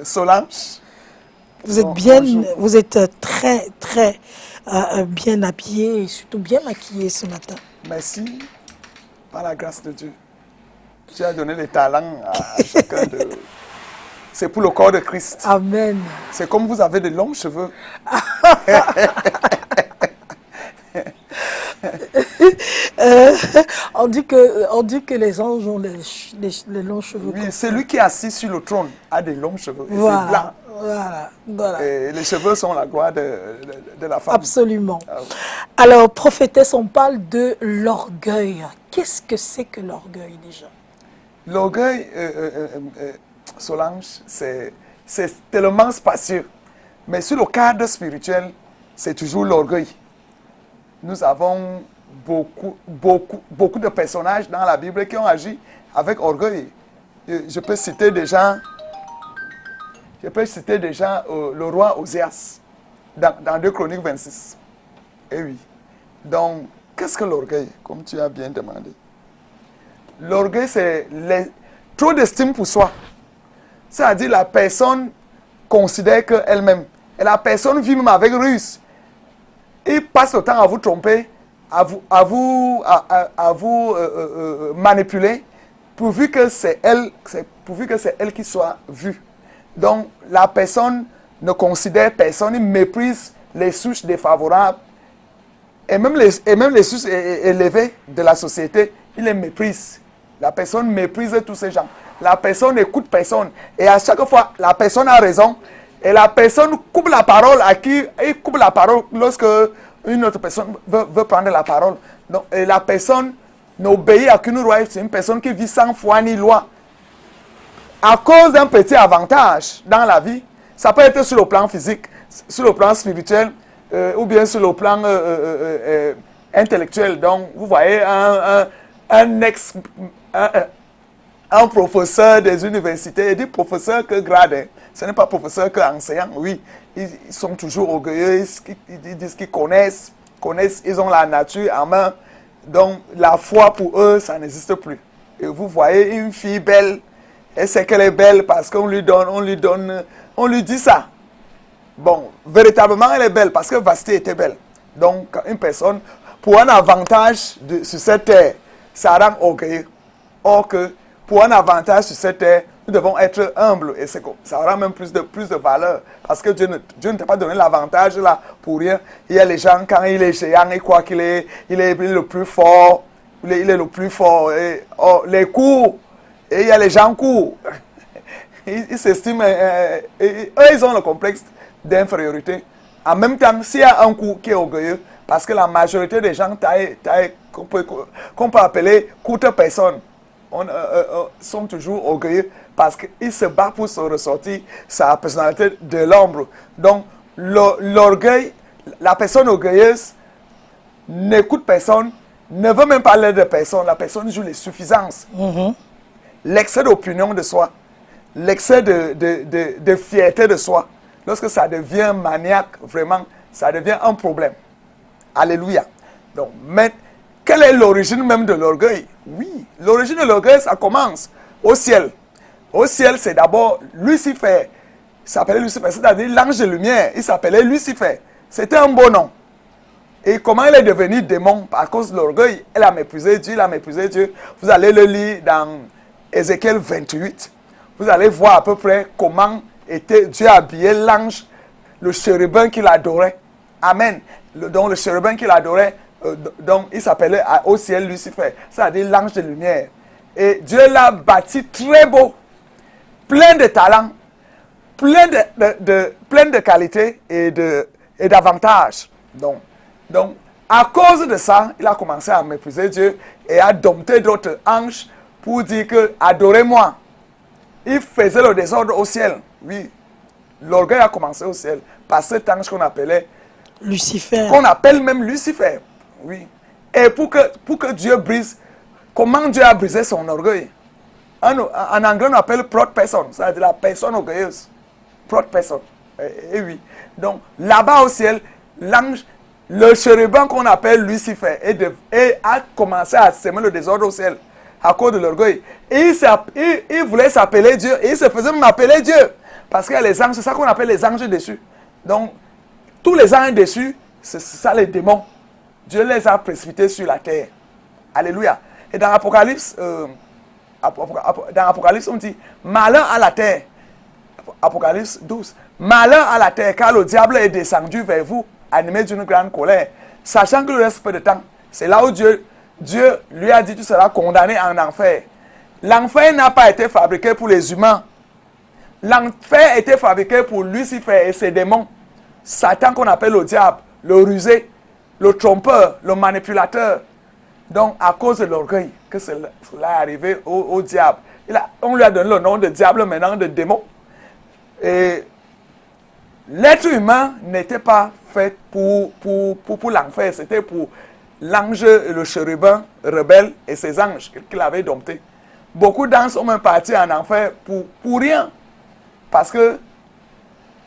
Solange. Vous êtes bien, vous êtes très, très bien habillé et surtout bien maquillé ce matin. Merci, par la grâce de Dieu. Tu as donné les talents à chacun de... C'est pour le corps de Christ. Amen. C'est comme vous avez de longs cheveux. On dit que les anges ont les longs cheveux. Oui, celui qui est assis sur le trône a des longs cheveux. Voilà, C'est blanc. Voilà. Et les cheveux sont la gloire de la femme. Absolument. Ah oui. Alors, prophétesse, on parle de l'orgueil. Qu'est-ce que c'est que l'orgueil déjà? L'orgueil, Solange, c'est tellement spacieux. Mais sur le cadre spirituel, c'est toujours l'orgueil. Nous avons beaucoup de personnages dans la Bible qui ont agi avec orgueil. Je peux citer déjà le roi Oséas dans 2 Chroniques 26. Et oui. Donc, qu'est-ce que l'orgueil, comme tu as bien demandé? L'orgueil, c'est trop d'estime pour soi. C'est-à-dire la personne considère qu'elle-même, et la personne vit même avec ruse. Il passe le temps à vous tromper, à vous manipuler, pourvu que c'est elle qui soit vue. Donc, la personne ne considère personne, il méprise les souches défavorables, et même les souches élevées de la société, il les méprise. La personne méprise tous ces gens. La personne n'écoute personne. Et à chaque fois, la personne a raison. Et la personne coupe la parole à qui il coupe la parole lorsque une autre personne veut prendre la parole. Donc, et la personne n'obéit à qu'une loi. C'est une personne qui vit sans foi ni loi. À cause d'un petit avantage dans la vie, ça peut être sur le plan physique, sur le plan spirituel, ou bien sur le plan intellectuel. Donc, vous voyez, un professeur des universités, il dit professeur que grade, hein. Ce n'est pas professeur que enseignant, oui. Ils sont toujours orgueilleux, ils disent qu'ils connaissent, ils ont la nature en main. Donc, la foi pour eux, ça n'existe plus. Et vous voyez une fille belle, elle sait qu'elle est belle parce qu'on lui dit ça. Bon, véritablement, elle est belle parce que Vasti était belle. Donc, une personne, pour un avantage sur cette terre, ça rend orgueilleux. Or que, pour un avantage sur cette terre, nous devons être humbles et ça aura même plus de valeur. Parce que Dieu ne t'a pas donné l'avantage là pour rien. Il y a les gens, quand il est géant, ils croient qu'il est le plus fort. Il est le plus fort. Et, les coups, et il y a les gens courent. Ils s'estiment, eux ils ont le complexe d'infériorité. En même temps, s'il y a un coup qui est orgueilleux, parce que la majorité des gens qu'on peut appeler courte personne, sont toujours orgueilleux parce qu'ils se battent pour se ressortir sa personnalité de l'ombre. Donc, l'orgueil, la personne orgueilleuse n'écoute personne, ne veut même pas parler de personne. La personne joue les suffisances. L'excès d'opinion de soi, l'excès de fierté de soi, lorsque ça devient maniaque, vraiment, ça devient un problème. Alléluia. Donc, mais quelle est l'origine même de l'orgueil? Oui, l'origine de l'orgueil, ça commence au ciel. Au ciel, c'est d'abord Lucifer. Il s'appelait Lucifer, c'est-à-dire l'ange de lumière. Il s'appelait Lucifer. C'était un beau nom. Et comment il est devenu démon? À cause de l'orgueil. Il a méprisé Dieu, il a méprisé Dieu. Vous allez le lire dans Ézéchiel 28. Vous allez voir à peu près comment était Dieu habillé l'ange, le chérubin qu'il adorait. Amen. Donc le chérubin qu'il adorait, donc il s'appelait au ciel Lucifer, c'est-à-dire l'ange de lumière. Et Dieu l'a bâti très beau, plein de talents, plein de qualités et d'avantages. Donc, à cause de ça, il a commencé à mépriser Dieu et à dompter d'autres anges pour dire que adorez-moi. Il faisait le désordre au ciel. Oui, l'orgueil a commencé au ciel par cet ange qu'on appelait Lucifer. Qu'on appelle même Lucifer. Oui. Et pour que Dieu brise, comment Dieu a brisé son orgueil? En anglais, on appelle proud person, c'est-à-dire la personne orgueilleuse. Proud person. Et oui. Donc, là-bas au ciel, l'ange, le chérubin qu'on appelle Lucifer, a commencé à semer le désordre au ciel. à cause de l'orgueil. Et il voulait s'appeler Dieu. Et il se faisait même appeler Dieu. Parce qu'il y a les anges, c'est ça qu'on appelle les anges déçus. Donc, tous les anges déçus, c'est ça les démons. Dieu les a précipités sur la terre. Alléluia. Et dans Apocalypse, on dit, malheur à la terre. Apocalypse 12. Malheur à la terre, car le diable est descendu vers vous, animé d'une grande colère, sachant que le reste peu de temps. C'est là où Dieu lui a dit, tu seras condamné en enfer. L'enfer n'a pas été fabriqué pour les humains. L'enfer a été fabriqué pour Lucifer et ses démons. Satan qu'on appelle le diable, le rusé, le trompeur, le manipulateur. Donc, à cause de l'orgueil, que cela est arrivé au diable. On lui a donné le nom de diable, maintenant de démon. Et l'être humain n'était pas fait pour l'enfer, c'était pour l'ange, le chérubin rebelle et ses anges qu'il avait domptés. Beaucoup d'anges sont même partis en enfer pour rien. Parce que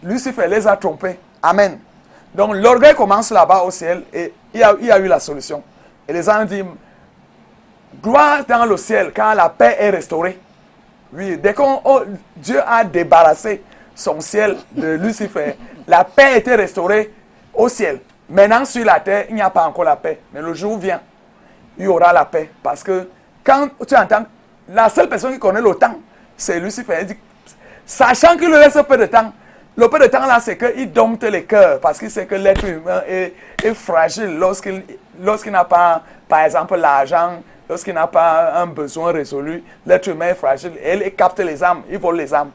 Lucifer les a trompés. Amen. Donc l'orgueil commence là-bas au ciel et il y a eu la solution. Et les anges disent, gloire dans le ciel quand la paix est restaurée. Oui, dès que Dieu a débarrassé son ciel de Lucifer, la paix était restaurée au ciel. Maintenant sur la terre, il n'y a pas encore la paix. Mais le jour vient, il y aura la paix. Parce que quand tu entends, la seule personne qui connaît le temps, c'est Lucifer. Il dit, sachant qu'il lui reste peu de temps, le peu de temps là, c'est qu'il dompte les cœurs. Parce qu'il sait que l'être humain est fragile lorsqu'il n'a pas, par exemple, l'argent, lorsqu'il n'a pas un besoin résolu. L'être humain est fragile. Et il capte les âmes, il vole les âmes.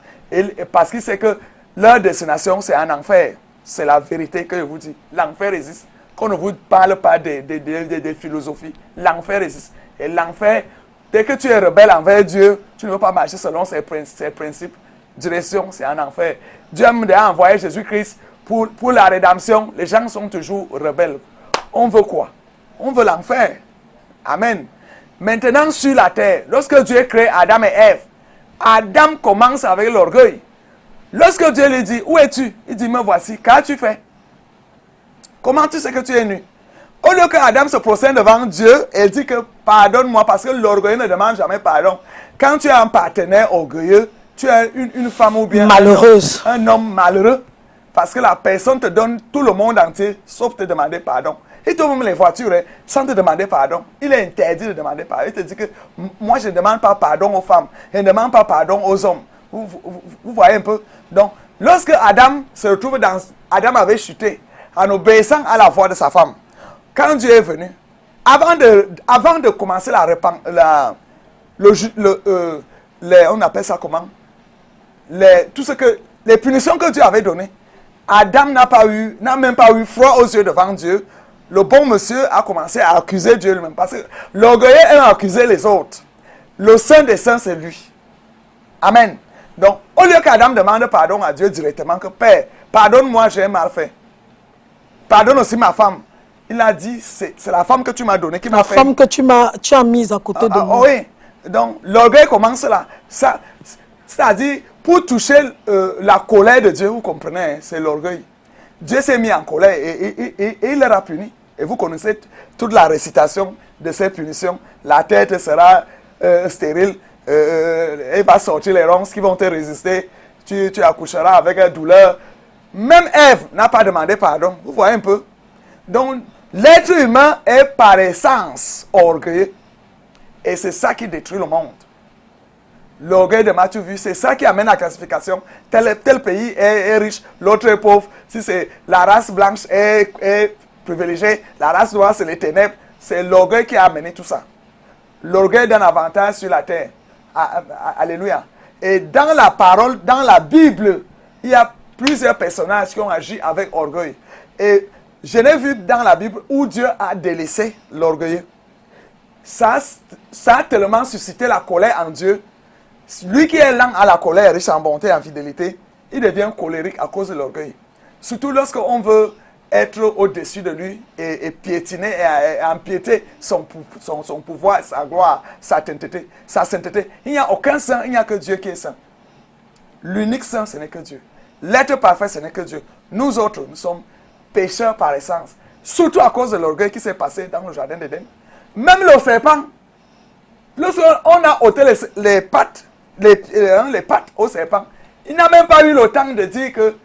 Parce qu'il sait que leur destination, c'est un enfer. C'est la vérité que je vous dis. L'enfer existe. Qu'on ne vous parle pas des philosophies. L'enfer existe. Et l'enfer, dès que tu es rebelle envers Dieu, tu ne veux pas marcher selon ses principes. Direction, c'est un enfer. Dieu a envoyé Jésus-Christ pour la rédemption. Les gens sont toujours rebelles. On veut quoi? On veut l'enfer. Amen. Maintenant, sur la terre, lorsque Dieu crée Adam et Ève, Adam commence avec l'orgueil. Lorsque Dieu lui dit, où es-tu? Il dit, me voici, qu'as-tu fait? Comment tu sais que tu es nu? Au lieu que Adam se procède devant Dieu et dit que pardonne-moi, parce que l'orgueil ne demande jamais pardon. Quand tu as un partenaire orgueilleux, tu es une femme ou bien malheureuse, un homme malheureux, parce que la personne te donne tout le monde entier, sauf te demander pardon. Il te même les voitures, sans te demander pardon. Il est interdit de demander pardon. Il te dit que moi, je ne demande pas pardon aux femmes. Je ne demande pas pardon aux hommes. Vous voyez un peu? Donc, lorsque Adam se retrouve Adam avait chuté en obéissant à la voix de sa femme. Quand Dieu est venu, avant de commencer on appelle ça comment? Les punitions que Dieu avait données, Adam n'a même pas eu froid aux yeux devant Dieu. Le bon monsieur a commencé à accuser Dieu lui-même. Parce que l'orgueilleux aime accuser les autres. Le saint des saints, c'est lui. Amen. Donc, au lieu qu'Adam demande pardon à Dieu directement, que Père, pardonne-moi, j'ai mal fait. Pardonne aussi ma femme. Il a dit, c'est la femme que tu m'as donnée qui m'a fait. La femme que tu as mise à côté de moi. Oui. Donc, l'orgueil commence là. C'est-à-dire, pour toucher la colère de Dieu, vous comprenez, c'est l'orgueil. Dieu s'est mis en colère et il leur a puni. Et vous connaissez toute la récitation de ces punitions. La tête sera stérile. Il va sortir les ronces qui vont te résister. Tu accoucheras avec douleur. Même Ève n'a pas demandé pardon. Vous voyez un peu. Donc, l'être humain est par essence orgueilleux. Et c'est ça qui détruit le monde. L'orgueil de Matthieu vu, c'est ça qui amène la classification. Tel pays est riche, l'autre est pauvre. Si c'est la race blanche est privilégiée, la race noire c'est les ténèbres. C'est l'orgueil qui a amené tout ça. L'orgueil donne avantage sur la terre. Alléluia. Et dans la parole, dans la Bible, il y a plusieurs personnages qui ont agi avec orgueil. Et je n'ai vu dans la Bible où Dieu a délaissé l'orgueilleux. Ça a tellement suscité la colère en Dieu. Lui qui est lent à la colère, riche en bonté et en fidélité, il devient colérique à cause de l'orgueil. Surtout lorsqu'on veut être au-dessus de lui et piétiner et empiéter son pouvoir, sa gloire, sa sainteté. Il n'y a aucun saint, il n'y a que Dieu qui est saint. L'unique saint, ce n'est que Dieu. L'être parfait, ce n'est que Dieu. Nous autres, nous sommes pécheurs par essence. Surtout à cause de l'orgueil qui s'est passé dans le jardin d'Éden. Même le serpent, Lorsqu'on a ôté les pattes, les pattes au serpent, il n'a même pas eu le temps de dire que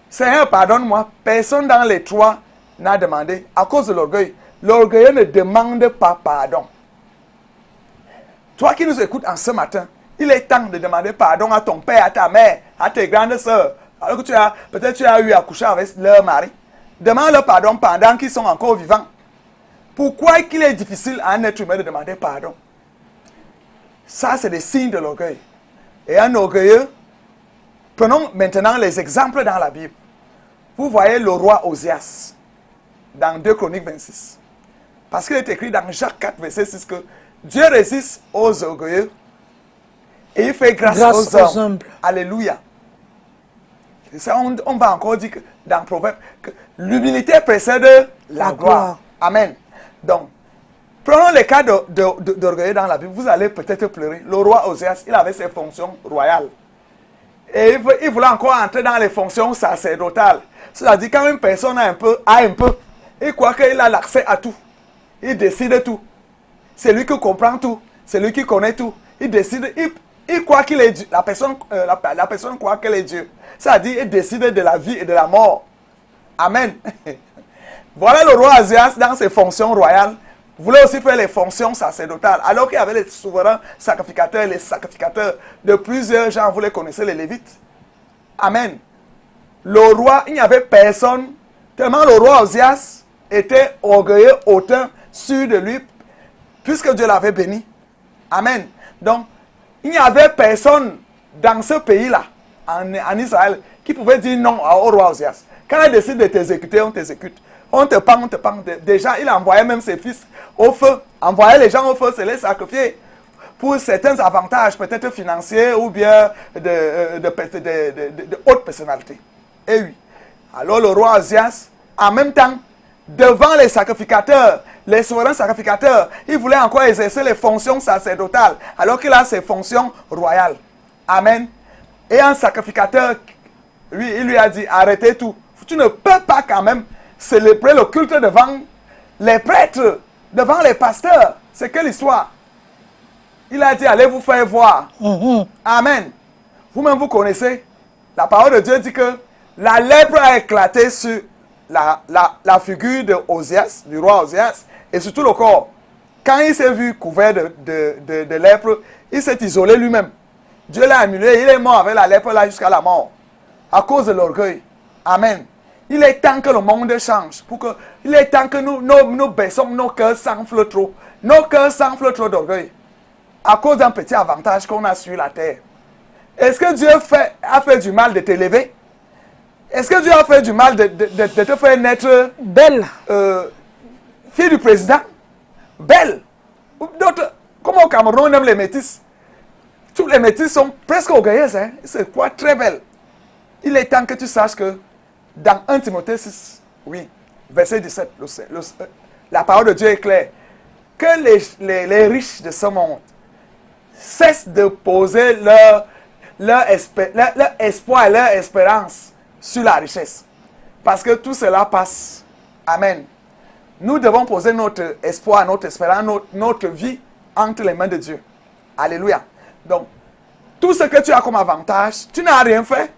Seigneur, pardonne-moi. Personne dans les trois n'a demandé à cause de l'orgueil. L'orgueil ne demande pas pardon. Toi qui nous écoutes en ce matin, il est temps de demander pardon à ton père, à ta mère, à tes grandes sœurs. Alors que peut-être tu as eu à coucher avec leur mari. Demande-leur pardon pendant qu'ils sont encore vivants. Pourquoi qu'il est difficile à un être humain de demander pardon? Ça, c'est des signes de l'orgueil. Et un orgueilleux, prenons maintenant les exemples dans la Bible. Vous voyez le roi Osias dans 2 Chroniques 26. Parce qu'il est écrit dans Jacques 4, verset 6 que Dieu résiste aux orgueilleux et il fait grâce aux hommes. Alléluia. Et ça, on va encore dire que dans Proverbe que l'humilité précède la gloire. Amen. Donc, prenons les cas d'orgueilleux dans la Bible. Vous allez peut-être pleurer. Le roi Osias, il avait ses fonctions royales. Et il voulait encore entrer dans les fonctions sacerdotales. C'est-à-dire quand une personne a un peu, il croit qu'il a l'accès à tout. Il décide tout. C'est lui qui comprend tout. C'est lui qui connaît tout. Il décide, il croit qu'il est Dieu. La personne croit qu'elle est Dieu. C'est-à-dire il décide de la vie et de la mort. Amen. Voilà le roi Osias dans ses fonctions royales. Voulait aussi faire les fonctions sacerdotales. Alors qu'il y avait les souverains sacrificateurs, les sacrificateurs de plusieurs gens, vous les connaissez, les Lévites. Amen. Le roi, il n'y avait personne, tellement le roi Osias était orgueilleux, hautain, sûr de lui, puisque Dieu l'avait béni. Amen. Donc, il n'y avait personne dans ce pays-là, en Israël, qui pouvait dire non au roi Osias. Quand il décide de t'exécuter, on t'exécute. On te pend. Déjà, il envoyait même ses fils au feu. Envoyait les gens au feu, se les sacrifier pour certains avantages, peut-être financiers ou bien de hautes personnalités. Et oui. Alors le roi Osias, en même temps, devant les sacrificateurs, les souverains sacrificateurs, il voulait encore exercer les fonctions sacerdotales, alors qu'il a ses fonctions royales. Amen. Et un sacrificateur, lui, il lui a dit, arrêtez tout. Tu ne peux pas quand même célébrer le culte devant les prêtres, devant les pasteurs. C'est quelle histoire? Il a dit, allez vous faire voir. Amen. Vous-même, vous connaissez. La parole de Dieu dit que la lèpre a éclaté sur la figure de Osias, du roi Osias, et sur tout le corps. Quand il s'est vu couvert de lèpre, il s'est isolé lui-même. Dieu l'a humilié, il est mort avec la lèpre là jusqu'à la mort. À cause de l'orgueil. Amen. Il est temps que le monde change. Il est temps que nous baissons nos cœurs s'enflent trop. Nos cœurs s'enflent trop d'orgueil. À cause d'un petit avantage qu'on a sur la terre. Est-ce que Dieu a fait du mal de t'élever? Est-ce que Dieu a fait du mal de te faire naître belle? Fille du président? Belle? D'autres, comme au Cameroun, on aime les métis. Tous les métis sont presque orgueilleuses. Hein? C'est quoi? Très belle. Il est temps que tu saches que dans 1 Timothée 6, oui, verset 17, la parole de Dieu est claire. Que les riches de ce monde cessent de poser leur espoir et leur espérance sur la richesse. Parce que tout cela passe. Amen. Nous devons poser notre espoir, notre espérance, notre vie entre les mains de Dieu. Alléluia. Donc, tout ce que tu as comme avantage, tu n'as rien fait.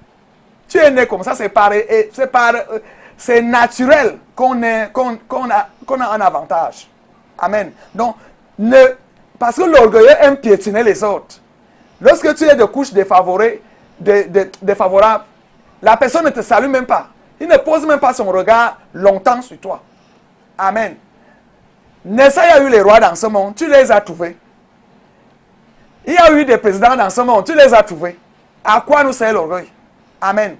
Tu es né comme ça, c'est naturel qu'on a un avantage. Amen. Donc, parce que l'orgueilleux aime piétiner les autres. Lorsque tu es de couche défavorable, la personne ne te salue même pas. Il ne pose même pas son regard longtemps sur toi. Amen. Nessa, il y a eu les rois dans ce monde, tu les as trouvés. Il y a eu des présidents dans ce monde, tu les as trouvés. À quoi nous sert l'orgueil? Amen.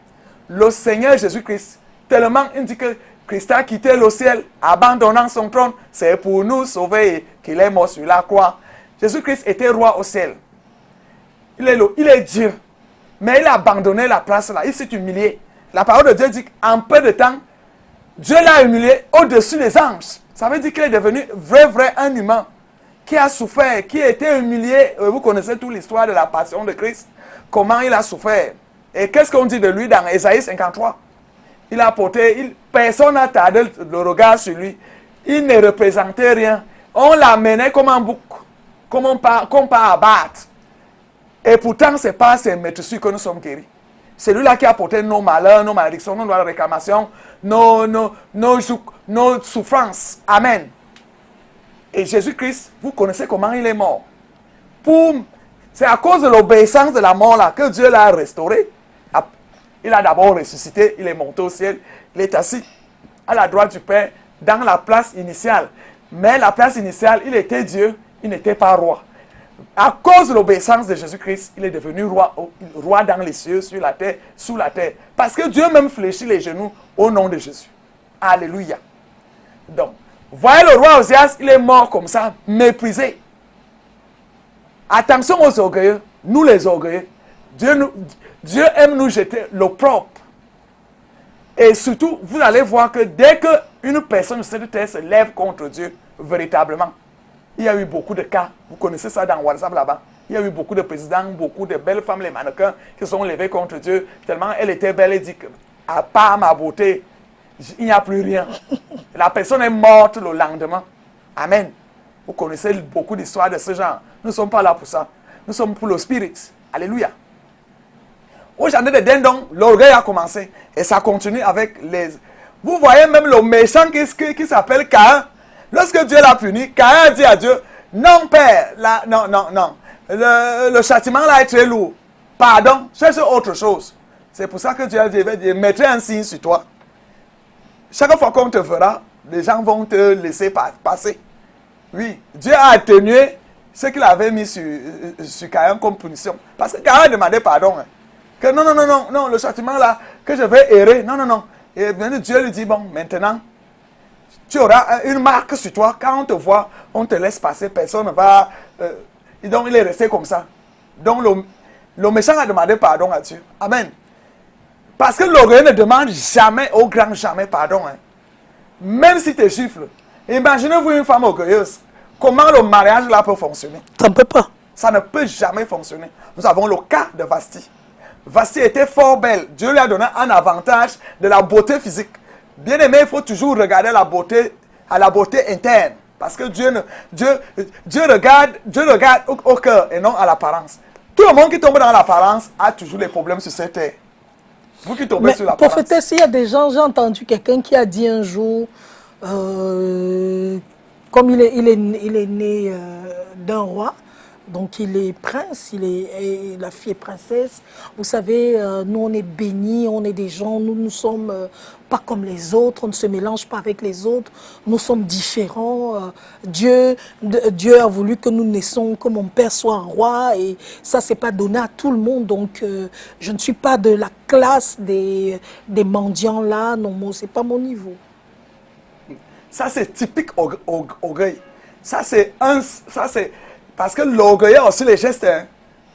Le Seigneur Jésus-Christ, tellement il dit que Christ a quitté le ciel, abandonnant son trône, c'est pour nous sauver qu'il est mort sur la croix. Jésus-Christ était roi au ciel. Il est Dieu. Mais il a abandonné la place là, il s'est humilié. La parole de Dieu dit qu'en peu de temps, Dieu l'a humilié au-dessus des anges. Ça veut dire qu'il est devenu vrai un humain qui a souffert, qui a été humilié. Vous connaissez toute l'histoire de la passion de Christ, comment il a souffert. Et qu'est-ce qu'on dit de lui dans Ésaïe 53? Il a porté, personne n'a tardé le regard sur lui. Il ne représentait rien. On l'a mené comme un bouc qu'on part abattre. Et pourtant, ce n'est pas ces maîtres que nous sommes guéris. C'est lui-là qui a porté nos malheurs, nos malédictions, nos réclamations, nos souffrances. Amen. Et Jésus-Christ, vous connaissez comment il est mort. C'est à cause de l'obéissance de la mort là que Dieu l'a restauré. Il a d'abord ressuscité, il est monté au ciel, il est assis à la droite du Père dans la place initiale. Mais la place initiale, il était Dieu, il n'était pas roi. À cause de l'obéissance de Jésus-Christ, il est devenu roi dans les cieux, sur la terre, sous la terre. Parce que Dieu même fléchit les genoux au nom de Jésus. Alléluia. Donc, voyez le roi Osias, il est mort comme ça, méprisé. Attention aux orgueilleux, nous les orgueilleux. Dieu aime nous jeter l'opprobre. Et surtout, vous allez voir que dès qu'une personne de cette terre se lève contre Dieu, véritablement, il y a eu beaucoup de cas, vous connaissez ça dans WhatsApp là-bas, il y a eu beaucoup de présidents, beaucoup de belles femmes, les mannequins, qui sont levés contre Dieu, tellement elle était belle et dit que, à part ma beauté, il n'y a plus rien. La personne est morte le lendemain. Amen. Vous connaissez beaucoup d'histoires de ce genre. Nous ne sommes pas là pour ça. Nous sommes pour le spirit. Alléluia. Au jardin de Dindon, l'orgueil a commencé. Et ça continue avec les... Vous voyez même le méchant qui s'appelle Caïn. Lorsque Dieu l'a puni, Caïn a dit à Dieu, non père, non. Le châtiment là est très lourd. Pardon, cherche autre chose. C'est pour ça que Dieu a dit, je mettrai un signe sur toi. Chaque fois qu'on te verra, les gens vont te laisser passer. Oui, Dieu a atténué ce qu'il avait mis sur Caïn comme punition. Parce que Caïn demandait pardon. Hein. Que non, le châtiment là, que je vais errer. Non. Et bien Dieu lui dit, bon, maintenant, tu auras une marque sur toi. Quand on te voit, on te laisse passer, personne ne va... et donc il est resté comme ça. Donc le méchant a demandé pardon à Dieu. Amen. Parce que l'orgueil ne demande jamais, au grand jamais, pardon. Hein. Même si tu gifles. Imaginez-vous une femme orgueilleuse. Comment le mariage là peut fonctionner? Ça ne peut pas. Ça ne peut jamais fonctionner. Nous avons le cas de Vasti. Vasti était fort belle. Dieu lui a donné un avantage de la beauté physique. Bien aimé, il faut toujours regarder la beauté à la beauté interne. Parce que Dieu regarde au cœur et non à l'apparence. Tout le monde qui tombe dans l'apparence a toujours des problèmes sur cette terre. Vous qui tombez sur l'apparence. Prophétesse, il y a des gens, j'ai entendu quelqu'un qui a dit un jour, comme il est né d'un roi, donc il est prince, et la fille est princesse. Vous savez, nous on est bénis, on est des gens, nous ne sommes pas comme les autres, on ne se mélange pas avec les autres, nous sommes différents. Dieu a voulu que nous naissions, que mon père soit un roi, et ça c'est pas donné à tout le monde. Donc je ne suis pas de la classe des mendiants là, non, c'est pas mon niveau. Ça c'est typique orgueil. Ça c'est parce que l'orgueil a aussi les gestes. Hein.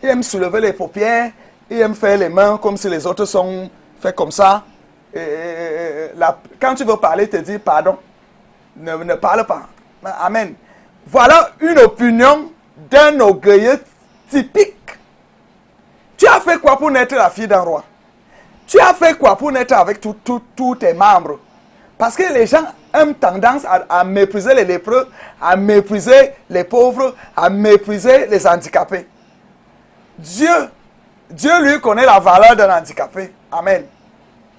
Il aime soulever les paupières, il aime faire les mains comme si les autres sont faits comme ça. Quand tu veux parler, te dis pardon. Ne parle pas. Amen. Voilà une opinion d'un orgueilleux typique. Tu as fait quoi pour naître la fille d'un roi? Tu as fait quoi pour naître avec tous tes membres? Parce que les gens ont tendance à mépriser les lépreux, à mépriser les pauvres, à mépriser les handicapés. Dieu lui connaît la valeur d'un handicapé. Amen.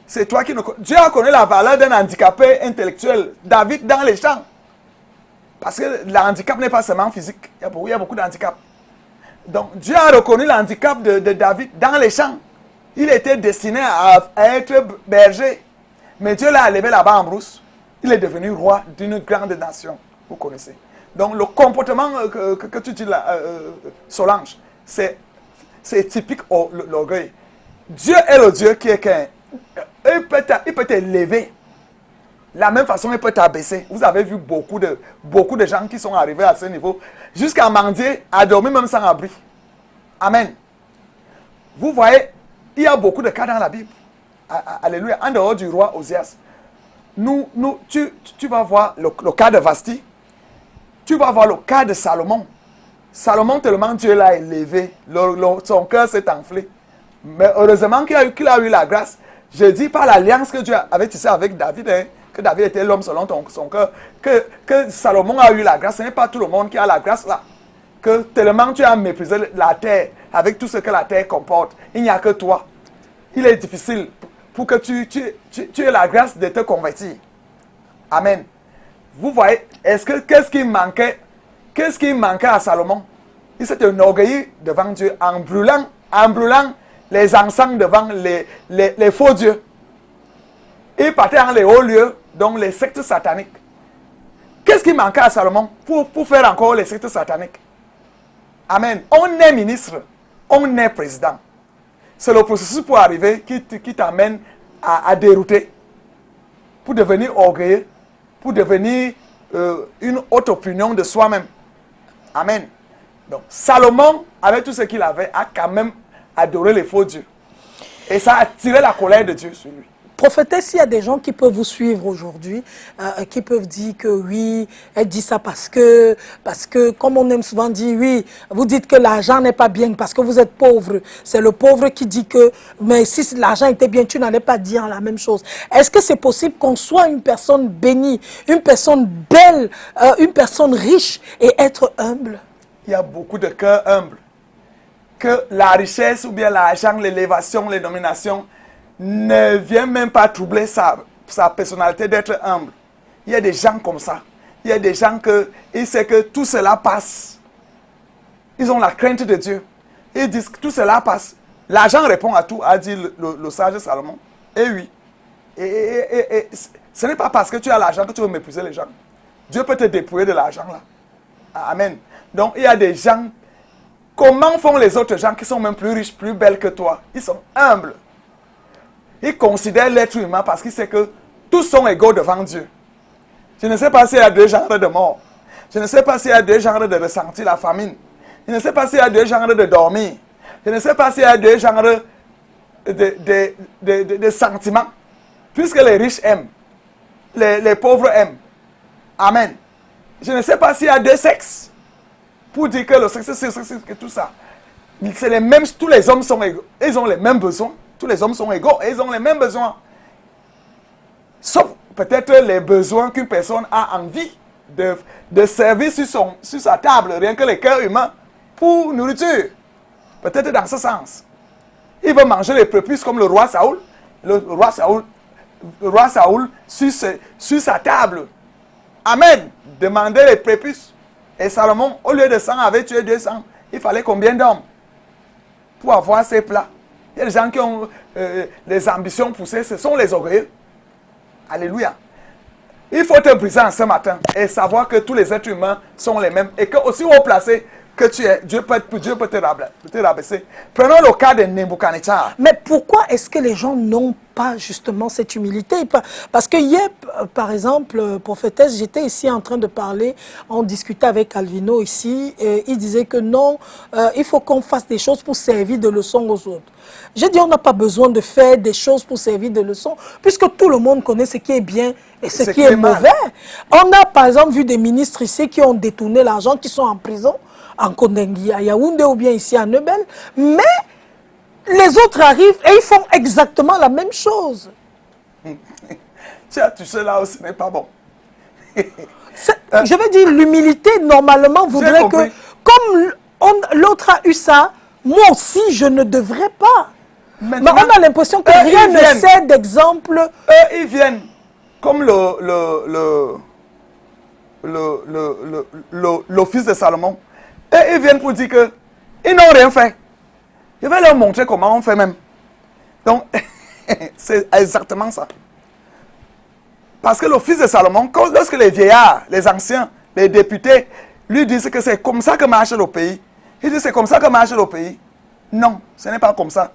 C'est toi qui ne connais. Dieu a connu la valeur d'un handicapé intellectuel. David dans les champs. Parce que le handicap n'est pas seulement physique. Il y a beaucoup de handicaps. Donc Dieu a reconnu le handicap de David dans les champs. Il était destiné à être berger. Mais Dieu l'a levé là-bas en brousse. Il est devenu roi d'une grande nation. Vous connaissez. Donc le comportement que tu dis là, Solange, c'est typique l'orgueil. Dieu est le Dieu qui est qu'un. Il peut t'élever. La même façon, il peut t'abaisser. Vous avez vu beaucoup de gens qui sont arrivés à ce niveau, jusqu'à mendier, à dormir même sans abri. Amen. Vous voyez, il y a beaucoup de cas dans la Bible. Alléluia. En dehors du roi Osias, tu vas voir le cas de Vasti. Tu vas voir le cas de Salomon. Salomon, tellement Dieu l'a élevé, son cœur s'est enflé. Mais heureusement qu'il a eu la grâce. Je dis par l'alliance que Dieu avait tissée avec David, hein, que David était l'homme selon son cœur, que Salomon a eu la grâce. Ce n'est pas tout le monde qui a la grâce là. que tellement tu as méprisé la terre, avec tout ce que la terre comporte, il n'y a que toi. Il est difficile pour que tu aies la grâce de te convertir. Amen. Vous voyez, qu'est-ce qui manquait à Salomon? Il s'est enorgueilli devant Dieu en brûlant les encens devant les faux dieux. Il partait dans les hauts lieux, donc les sectes sataniques. Qu'est-ce qui manquait à Salomon pour faire encore les sectes sataniques? Amen. On est ministre, on est président. C'est le processus pour arriver qui t'amène à dérouter, pour devenir orgueilleux, pour devenir une haute opinion de soi-même. Amen. Donc, Salomon, avec tout ce qu'il avait, a quand même adoré les faux dieux. Et ça a attiré la colère de Dieu sur lui. Prophétesse, il y a des gens qui peuvent vous suivre aujourd'hui, qui peuvent dire que oui, elle dit ça parce que, comme on aime souvent dire, oui, vous dites que l'argent n'est pas bien parce que vous êtes pauvre. C'est le pauvre qui dit que, mais si l'argent était bien, tu n'allais pas dire la même chose. Est-ce que c'est possible qu'on soit une personne bénie, une personne belle, une personne riche et être humble? Il y a beaucoup de cœurs humbles. Que la richesse ou bien l'argent, l'élévation, les nominations ne vient même pas troubler sa personnalité d'être humble. Il y a des gens comme ça. Il y a des gens ils savent que tout cela passe. Ils ont la crainte de Dieu. Ils disent que tout cela passe. L'argent répond à tout, a dit le sage Salomon. Et oui. Et ce n'est pas parce que tu as l'argent que tu veux mépriser les gens. Dieu peut te dépouiller de l'argent là. Amen. Donc il y a des gens. Comment font les autres gens qui sont même plus riches, plus belles que toi? Ils sont humbles. Ils considèrent l'être humain parce qu'ils savent que tous sont égaux devant Dieu. Je ne sais pas s'il y a deux genres de mort. Je ne sais pas s'il y a deux genres de ressentir la famine. Je ne sais pas s'il y a deux genres de dormir. Je ne sais pas s'il y a deux genres de sentiments. Puisque les riches aiment, les pauvres aiment. Amen. Je ne sais pas s'il y a deux sexes. Pour dire que le sexe, c'est tout ça. C'est les mêmes, tous les hommes sont égaux. Ils ont les mêmes besoins. Tous les hommes sont égaux et ils ont les mêmes besoins. Sauf peut-être les besoins qu'une personne a envie de servir sur sa table, rien que les cœurs humains, pour nourriture. Peut-être dans ce sens. Il veut manger les prépuces comme le roi Saoul. Le roi Saoul sur sa table. Amen. Demandait les prépuces. Et Salomon, au lieu de 100, avait tué 200. Il fallait combien d'hommes pour avoir ces plats? Il y a des gens qui ont les ambitions poussées, ce sont les orgueilleux. Alléluia. Il faut te briser en ce matin et savoir que tous les êtres humains sont les mêmes et que aussi haut placé que tu es, Dieu peut te rabaisser. Prenons le cas de Nebuchadnezzar. Mais pourquoi est-ce que les gens n'ont pas justement cette humilité? Parce que hier, par exemple, prophétesse, j'étais ici en train de parler, on discutait avec Alvino ici, et il disait que non, il faut qu'on fasse des choses pour servir de leçon aux autres. J'ai dit, on n'a pas besoin de faire des choses pour servir de leçon, puisque tout le monde connaît ce qui est bien et ce qui est mauvais. On a par exemple vu des ministres ici qui ont détourné l'argent, qui sont en prison, en Kondengui, à Yaoundé ou bien ici à Nebel, mais les autres arrivent et ils font exactement la même chose. Tu as touché là où ce n'est pas bon. Je veux dire, l'humilité, normalement, voudrait que, comme l'autre a eu ça, moi aussi, je ne devrais pas. Maintenant, mais on a l'impression que rien ne sert d'exemple. Eux, ils viennent comme l'office de Salomon. Et ils viennent pour dire qu'ils n'ont rien fait. Je vais leur montrer comment on fait même. Donc, c'est exactement ça. Parce que l'office de Salomon, lorsque les vieillards, les anciens, les députés, lui disent que c'est comme ça que marche le pays, il dit c'est comme ça que marche le pays. Non, ce n'est pas comme ça.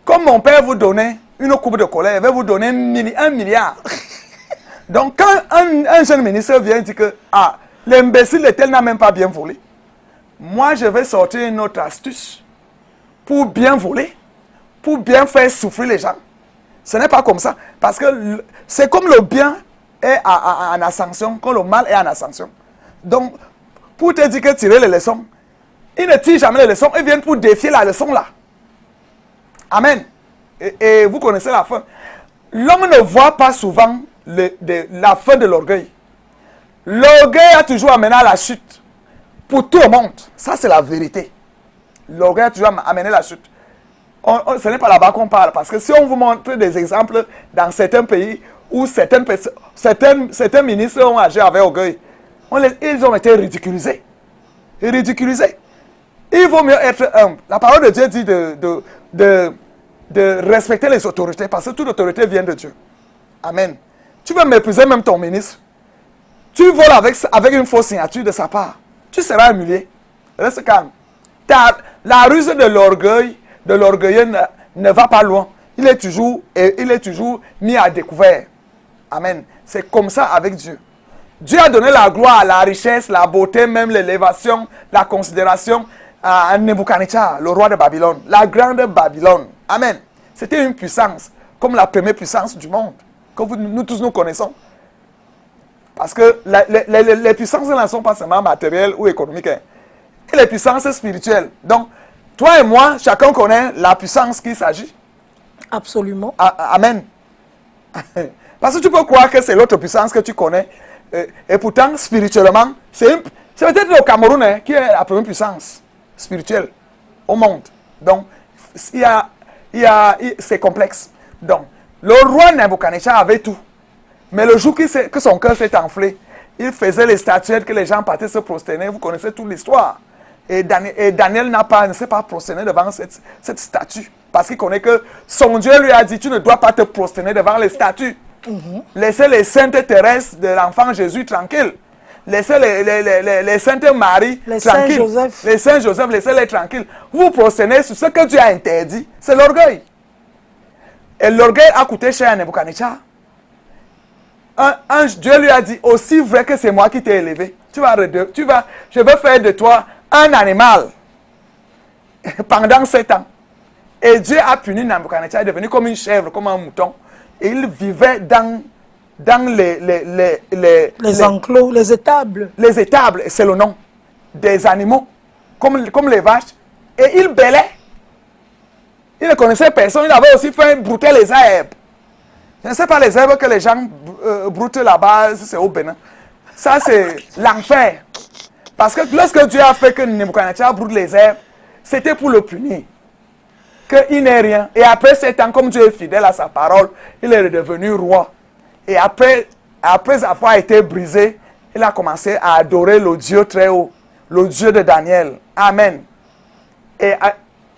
Comme mon père vous donnait une coupe de colère, il va vous donner 1 milliard. Donc, quand un jeune ministre vient et dit que l'imbécile de tel n'a même pas bien volé, moi, je vais sortir une autre astuce pour bien voler, pour bien faire souffrir les gens. Ce n'est pas comme ça. Parce que c'est comme le bien est en ascension, quand le mal est en ascension. Donc, pour te dire que tirer les leçons, ils ne tirent jamais les leçons, ils viennent pour défier la leçon là. Amen. Et vous connaissez la fin. L'homme ne voit pas souvent la fin de l'orgueil. L'orgueil a toujours amené à la chute. pour tout le monde. Ça, c'est la vérité. L'orgueil a toujours amené la chute. Ce n'est pas là-bas qu'on parle. Parce que si on vous montre des exemples dans certains pays où certains ministres ont agi avec orgueil, ils ont été ridiculisés. Ridiculisés. Il vaut mieux être humble. La parole de Dieu dit de respecter les autorités parce que toute autorité vient de Dieu. Amen. Tu veux mépriser même ton ministre. Tu voles avec une fausse signature de sa part. Tu seras humilié. Reste calme. La ruse de l'orgueilleux ne va pas loin. Il est toujours mis à découvert. Amen. C'est comme ça avec Dieu. Dieu a donné la gloire, la richesse, la beauté, même l'élévation, la considération à Nebuchadnezzar, le roi de Babylone, la grande Babylone. Amen. C'était une puissance, comme la première puissance du monde, que nous tous nous connaissons. Parce que les puissances ne sont pas seulement matérielles ou économiques. Et les puissances spirituelles. Donc, toi et moi, chacun connaît la puissance qu'il s'agit. Absolument. Amen. Parce que tu peux croire que c'est l'autre puissance que tu connais. Et pourtant, spirituellement, c'est peut-être le Cameroun qui est la première puissance spirituelle au monde. Donc, c'est complexe. Donc, le roi Nebuchadnezzar avait tout. Mais le jour que son cœur s'est enflé, il faisait les statuettes que les gens partaient se prosterner. Vous connaissez toute l'histoire. Et Daniel ne s'est pas prosterné devant cette statue. Parce qu'il connaît que son Dieu lui a dit, tu ne dois pas te prosterner devant les statues. Laissez les saintes Thérèse de l'enfant Jésus tranquilles. Laissez les saintes Marie tranquilles. Les saints Joseph, laissez-les tranquilles. Vous vous prosternez sur ce que Dieu a interdit. C'est l'orgueil. Et l'orgueil a coûté cher à Nebuchadnezzar. Dieu lui a dit, aussi vrai que c'est moi qui t'ai élevé, je vais faire de toi un animal pendant 7 ans. Et Dieu a puni Nebuchadnezzar, il est devenu comme une chèvre, comme un mouton. Et il vivait dans les enclos, les étables. Les étables, c'est le nom. Des animaux, comme les vaches. Et il bêlait. Il ne connaissait personne, il avait aussi fait brouter les herbes. Je ne sais pas les herbes que les gens broutent là-bas, c'est au Bénin. Ça, c'est l'enfer. Parce que lorsque Dieu a fait que Nebuchadnezzar broute les herbes, c'était pour le punir. Qu'il n'est rien. Et après 7 ans, comme Dieu est fidèle à sa parole, il est devenu roi. Et après avoir été brisé, il a commencé à adorer le Dieu très haut, le Dieu de Daniel. Amen. Et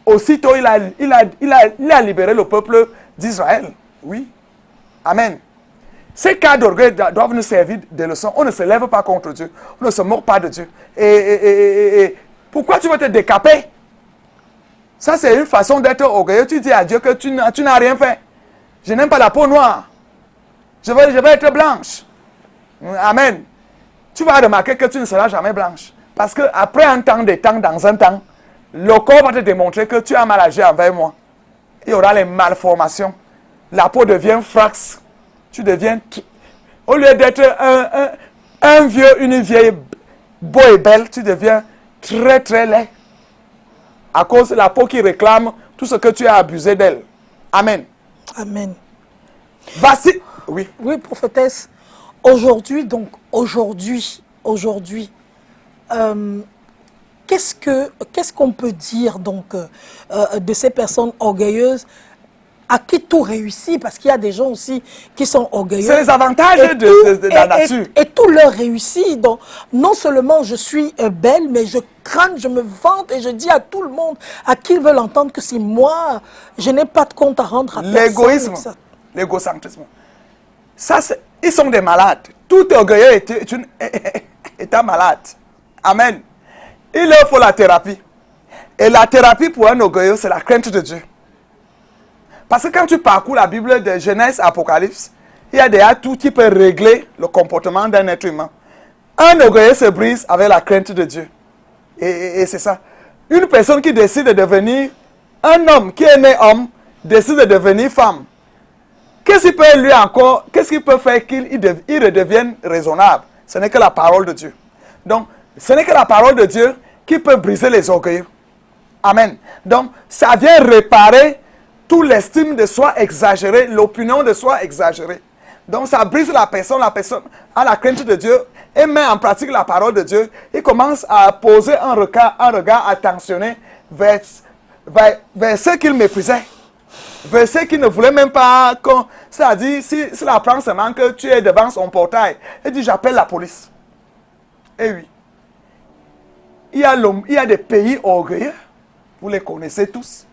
aussitôt, il a libéré le peuple d'Israël. Oui. Amen. Ces cas d'orgueil doivent nous servir de leçon. On ne se lève pas contre Dieu. On ne se moque pas de Dieu. Et pourquoi tu veux te décaper? Ça, c'est une façon d'être orgueilleux. Tu dis à Dieu que tu n'as rien fait. Je n'aime pas la peau noire. Je vais être blanche. Amen. Tu vas remarquer que tu ne seras jamais blanche. Parce qu'après dans un temps, le corps va te démontrer que tu as mal agi envers moi. Il y aura les malformations. La peau devient fraxe. Tu deviens... Au lieu d'être un vieux, une vieille beau et belle, tu deviens très très laid. À cause de la peau qui réclame tout ce que tu as abusé d'elle. Amen. Amen. Voici... Oui. Oui, prophétesse. Aujourd'hui, qu'est-ce qu'on peut dire donc de ces personnes orgueilleuses à qui tout réussit, parce qu'il y a des gens aussi qui sont orgueilleux. C'est les avantages de la nature. Et tout leur réussit. Donc, non seulement je suis belle, mais je crâne, je me vante et je dis à tout le monde, à qui veut l'entendre, que c'est moi, je n'ai pas de compte à rendre à personne. L'égoïsme, l'égocentrisme. Ça, ils sont des malades. Tout orgueilleux est un malade. Amen. Il leur faut la thérapie. Et la thérapie pour un orgueilleux, c'est la crainte de Dieu. Parce que quand tu parcours la Bible de Genèse à Apocalypse, il y a des atouts qui peuvent régler le comportement d'un être humain. Un orgueilleux se brise avec la crainte de Dieu. Et c'est ça. Une personne qui décide de devenir un homme, qui est né homme, décide de devenir femme. Qu'est-ce qu'il peut faire qu'il redevienne raisonnable? Ce n'est que la parole de Dieu. Donc, ce n'est que la parole de Dieu qui peut briser les orgueilleux. Amen. Donc, ça vient réparer toute l'estime de soi exagérée, l'opinion de soi exagérée. Donc, ça brise la personne a la crainte de Dieu. et met en pratique la parole de Dieu, il commence à poser un regard attentionné vers ceux qu'il méprisait, vers ceux qui ne voulaient même pas, c'est-à-dire, s'il apprend seulement que tu es devant son portail, il dit, j'appelle la police. Eh oui. Il y a des pays orgueilleux, vous les connaissez tous.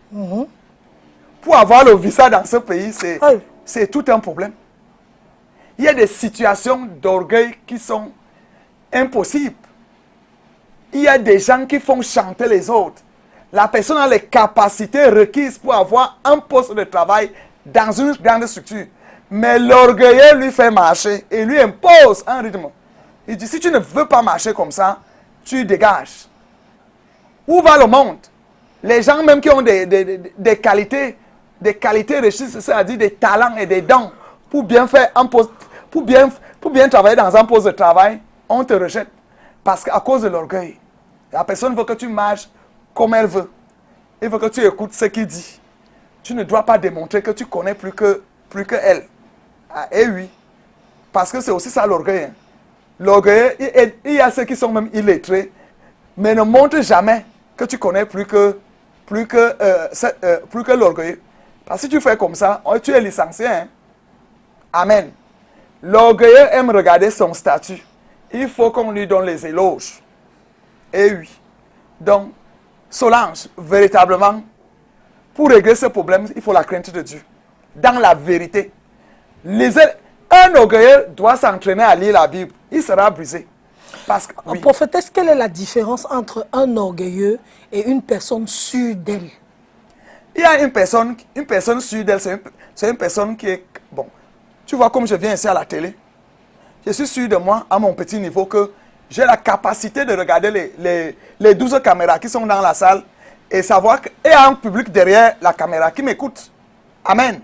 Pour avoir le visa dans ce pays, c'est tout un problème. Il y a des situations d'orgueil qui sont impossibles. Il y a des gens qui font chanter les autres. La personne a les capacités requises pour avoir un poste de travail dans une grande structure. Mais l'orgueilleux lui fait marcher et lui impose un rythme. Il dit, si tu ne veux pas marcher comme ça, tu dégages. Où va le monde? Les gens même qui ont des qualités rechises, c'est-à-dire des talents et des dons, pour bien faire un poste, pour bien travailler dans un poste de travail, on te rejette. Parce qu'à cause de l'orgueil, la personne veut que tu marches comme elle veut. Il veut que tu écoutes ce qu'il dit. Tu ne dois pas démontrer que tu connais plus que elle. Ah, et oui. Parce que c'est aussi ça l'orgueil. Hein. L'orgueil, il y a ceux qui sont même illettrés, mais ne montre jamais que tu connais plus que l'orgueil. Parce que si tu fais comme ça, tu es licencié. Hein. Amen. L'orgueilleux aime regarder son statut. Il faut qu'on lui donne les éloges. Et oui. Donc, Solange, véritablement, pour régler ce problème, il faut la crainte de Dieu. Dans la vérité. Un orgueilleux doit s'entraîner à lire la Bible. Il sera brisé. Parce que, oui. Prophétesse, quelle est la différence entre un orgueilleux et une personne sûre d'elle? Il y a une personne sûre d'elle, c'est une personne qui est... Bon, tu vois, comme je viens ici à la télé, je suis sûr de moi, à mon petit niveau, que j'ai la capacité de regarder les 12 caméras qui sont dans la salle et savoir qu'il y a un public derrière la caméra qui m'écoute. Amen.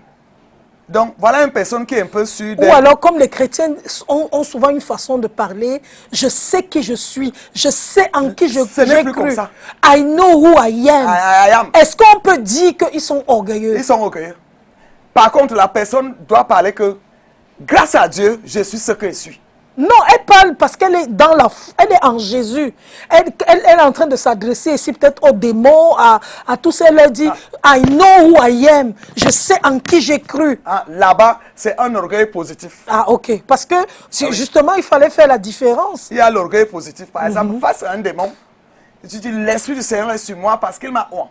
Donc, voilà une personne qui est un peu sûre d'elle. Ou alors, comme les chrétiens ont souvent une façon de parler, je sais qui je suis, je sais en qui j'ai cru. Comme ça. I know who I am. I am. Est-ce qu'on peut dire qu'ils sont orgueilleux? Ils sont orgueilleux. Par contre, la personne doit parler que, grâce à Dieu, je suis ce que je suis. Non, elle parle parce qu'elle est elle est en Jésus. Elle est en train de s'adresser ici peut-être aux démons, à tous. Elle leur dit, I know who I am. Je sais en qui j'ai cru. Ah, là-bas, c'est un orgueil positif. Ah, ok. Parce que justement, il fallait faire la différence. Il y a l'orgueil positif. Par exemple, face à un démon, tu dis, l'Esprit du Seigneur est sur moi parce qu'il m'a oint.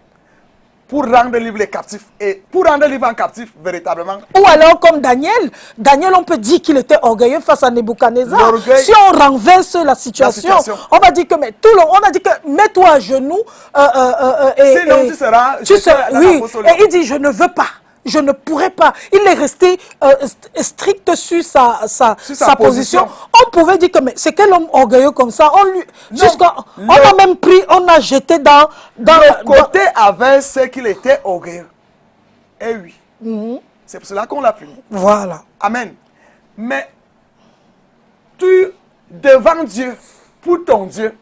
Pour rendre libre les captifs. Et pour rendre libre un captif, véritablement. Ou alors comme Daniel. Daniel, on peut dire qu'il était orgueilleux face à Nebuchadnezzar. Si on renverse la situation, on va dire que, mais tout le monde, on a dit que mets-toi à genoux. Sinon, tu seras... Oui, et il dit, je ne veux pas. Je ne pourrais pas. Il est resté strict sur sa position. On pouvait dire que c'est quel homme orgueilleux comme ça. On a même pris, on a jeté dans le côté avec ce qu'il était orgueilleux. Eh oui. C'est pour cela qu'on l'a puni. Voilà. Amen. Mais devant Dieu, pour ton Dieu,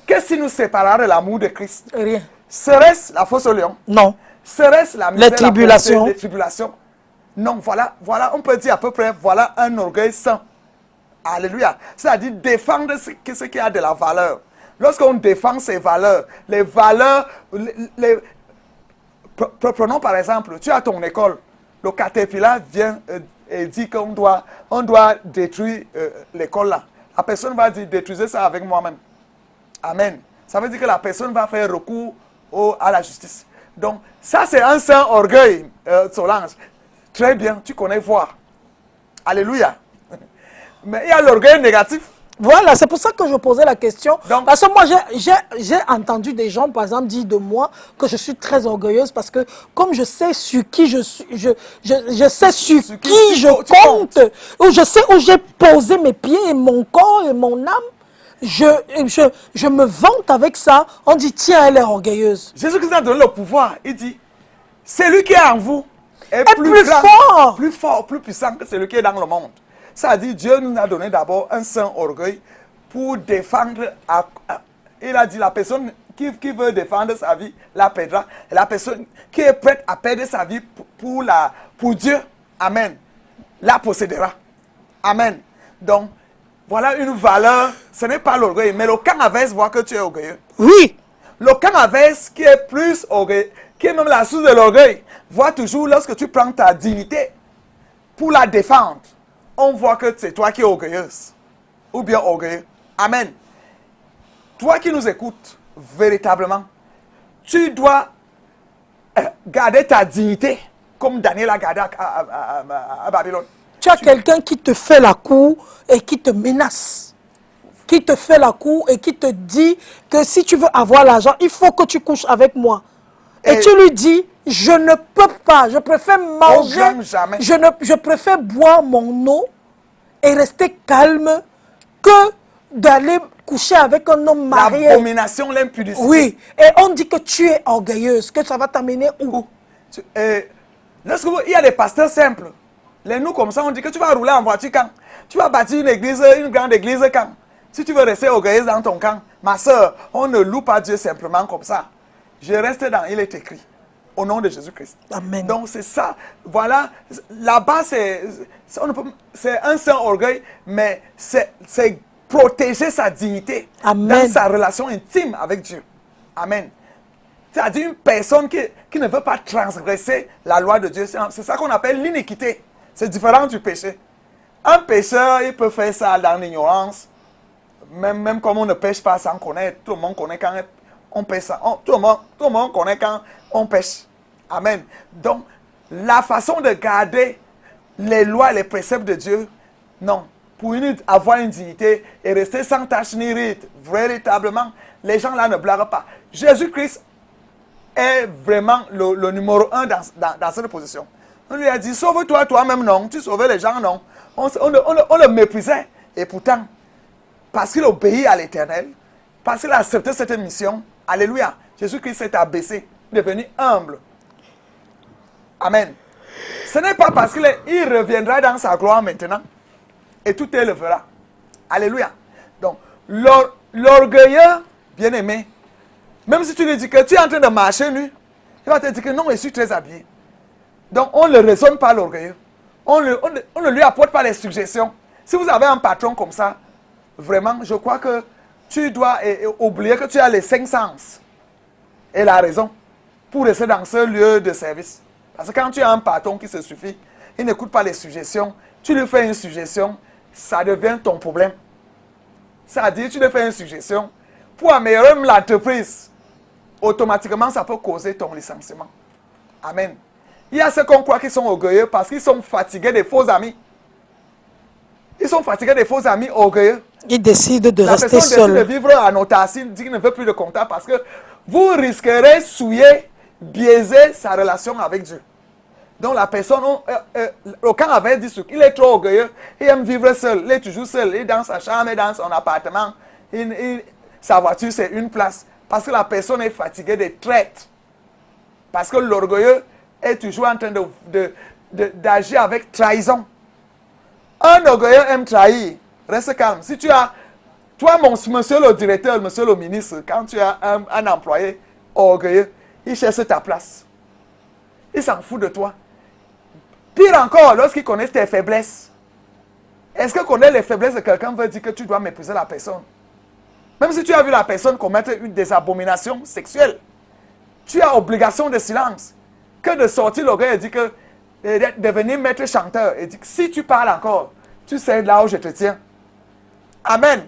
qu'est-ce qui nous séparera de l'amour de Christ? Rien. Serait-ce la fosse au lion? Non. Serait-ce la misère, les tribulations? Les tribulations? Non, voilà, on peut dire à peu près, voilà un orgueil saint. Alléluia. C'est-à-dire défendre ce qui a de la valeur. Lorsqu'on défend ces valeurs, les valeurs, prenons par exemple, tu as ton école, le caterpillar vient et dit qu'on doit détruire l'école là. La personne va dire, détruisez ça avec moi-même. Amen. Ça veut dire que la personne va faire recours à la justice. Donc, ça c'est un saint orgueil, Solange. Très bien, tu connais voir. Alléluia. Mais il y a l'orgueil négatif. Voilà, c'est pour ça que je posais la question. Donc, parce que moi, j'ai entendu des gens, par exemple, dire de moi que je suis très orgueilleuse parce que comme je sais sur qui je suis, je sais sur qui je compte, ou je sais où j'ai posé mes pieds et mon corps et mon âme, je me vante avec ça. On dit, tiens, elle est orgueilleuse. Jésus-Christ a donné le pouvoir. Il dit, celui qui est en vous est plus fort. Plus fort, plus puissant que celui qui est dans le monde. Ça a dit, Dieu nous a donné d'abord un saint orgueil pour défendre. Il a dit, la personne qui veut défendre sa vie, la perdra. Et la personne qui est prête à perdre sa vie pour Dieu, amen, la possédera. Amen. Donc, voilà une valeur. Ce n'est pas l'orgueil, mais le camp inverse voit que tu es orgueilleux. Oui. Le camp inverse qui est plus orgueilleux, qui est même la source de l'orgueil, voit toujours lorsque tu prends ta dignité pour la défendre, on voit que c'est toi qui es orgueilleuse ou bien orgueilleux. Amen. Toi qui nous écoutes, véritablement, tu dois garder ta dignité comme Daniel a gardé à Babylone. Tu as quelqu'un qui te fait la cour et qui te menace. Qui te fait la cour et qui te dit que si tu veux avoir l'argent, il faut que tu couches avec moi. Et tu lui dis, je ne peux pas, je préfère manger, je préfère boire mon eau et rester calme que d'aller coucher avec un homme marié. L'abomination, l'impudicité. Oui, et on dit que tu es orgueilleuse, que ça va t'amener où? Lorsque il y a des pasteurs simples, les nous comme ça, on dit que tu vas rouler en voiture quand? Tu vas bâtir une église, une grande église quand? Si tu veux rester orgueilleuse dans ton camp, ma soeur, on ne loue pas Dieu simplement comme ça. Je reste dans, il est écrit, au nom de Jésus-Christ. Amen. Donc c'est ça, voilà, là-bas c'est un saint orgueil, mais c'est protéger sa dignité. Amen. Dans sa relation intime avec Dieu. Amen. C'est-à-dire une personne qui ne veut pas transgresser la loi de Dieu. C'est ça qu'on appelle l'iniquité. C'est différent du péché. Un pécheur, il peut faire ça dans l'ignorance. Même comme on ne pêche pas sans connaître. Tout le monde connaît quand on pêche ça. Tout le monde connaît quand on pêche. Amen. Donc, la façon de garder les lois et les préceptes de Dieu, non. Pour avoir une dignité et rester sans tache ni ride, véritablement, les gens là ne blaguent pas. Jésus-Christ est vraiment le numéro 1 dans cette position. On lui a dit, sauve-toi toi-même, non. Tu sauvais les gens, non. On le méprisait. Et pourtant, parce qu'il obéit à l'Éternel, parce qu'il a accepté cette mission, alléluia, Jésus-Christ s'est abaissé, devenu humble. Amen. Ce n'est pas parce qu'il reviendra dans sa gloire maintenant, et tout le fera. Alléluia. Donc, l'orgueilleux, bien-aimé, même si tu lui dis que tu es en train de marcher nu, il va te dire que non, je suis très habillé. Donc, on ne le raisonne pas l'orgueilleux. On ne lui apporte pas les suggestions. Si vous avez un patron comme ça, vraiment, je crois que tu dois oublier que tu as les 5 sens et la raison pour rester dans ce lieu de service. Parce que quand tu as un patron qui se suffit, il n'écoute pas les suggestions, tu lui fais une suggestion, ça devient ton problème. C'est-à-dire, tu lui fais une suggestion pour améliorer l'entreprise. Automatiquement, ça peut causer ton licenciement. Amen. Il y a ceux qu'on croit qu'ils sont orgueilleux parce qu'ils sont fatigués des faux amis. Ils sont fatigués des faux amis orgueilleux. Ils décident de rester seuls. La personne décide de vivre en autarcie, dit qu'il ne veut plus de contact parce que vous risquerez souiller, biaiser sa relation avec Dieu. Donc la personne, au camp avait dit qu'il est trop orgueilleux, il aime vivre seul, il est toujours seul, il est dans sa chambre, il est dans son appartement, sa voiture c'est une place. Parce que la personne est fatiguée des traites. Parce que l'orgueilleux est toujours en train d'agir avec trahison. Un orgueilleux aime trahir. Reste calme. Si tu as, toi, monsieur le directeur, monsieur le ministre, quand tu as un employé orgueilleux, il cherche ta place. Il s'en fout de toi. Pire encore, lorsqu'il connaît tes faiblesses. Est-ce que connaître les faiblesses de quelqu'un veut dire que tu dois mépriser la personne? Même si tu as vu la personne commettre des abominations sexuelles, tu as obligation de silence. Que de sortir l'orgueil et dire que de devenir maître chanteur et dire que si tu parles encore, tu sais là où je te tiens. Amen.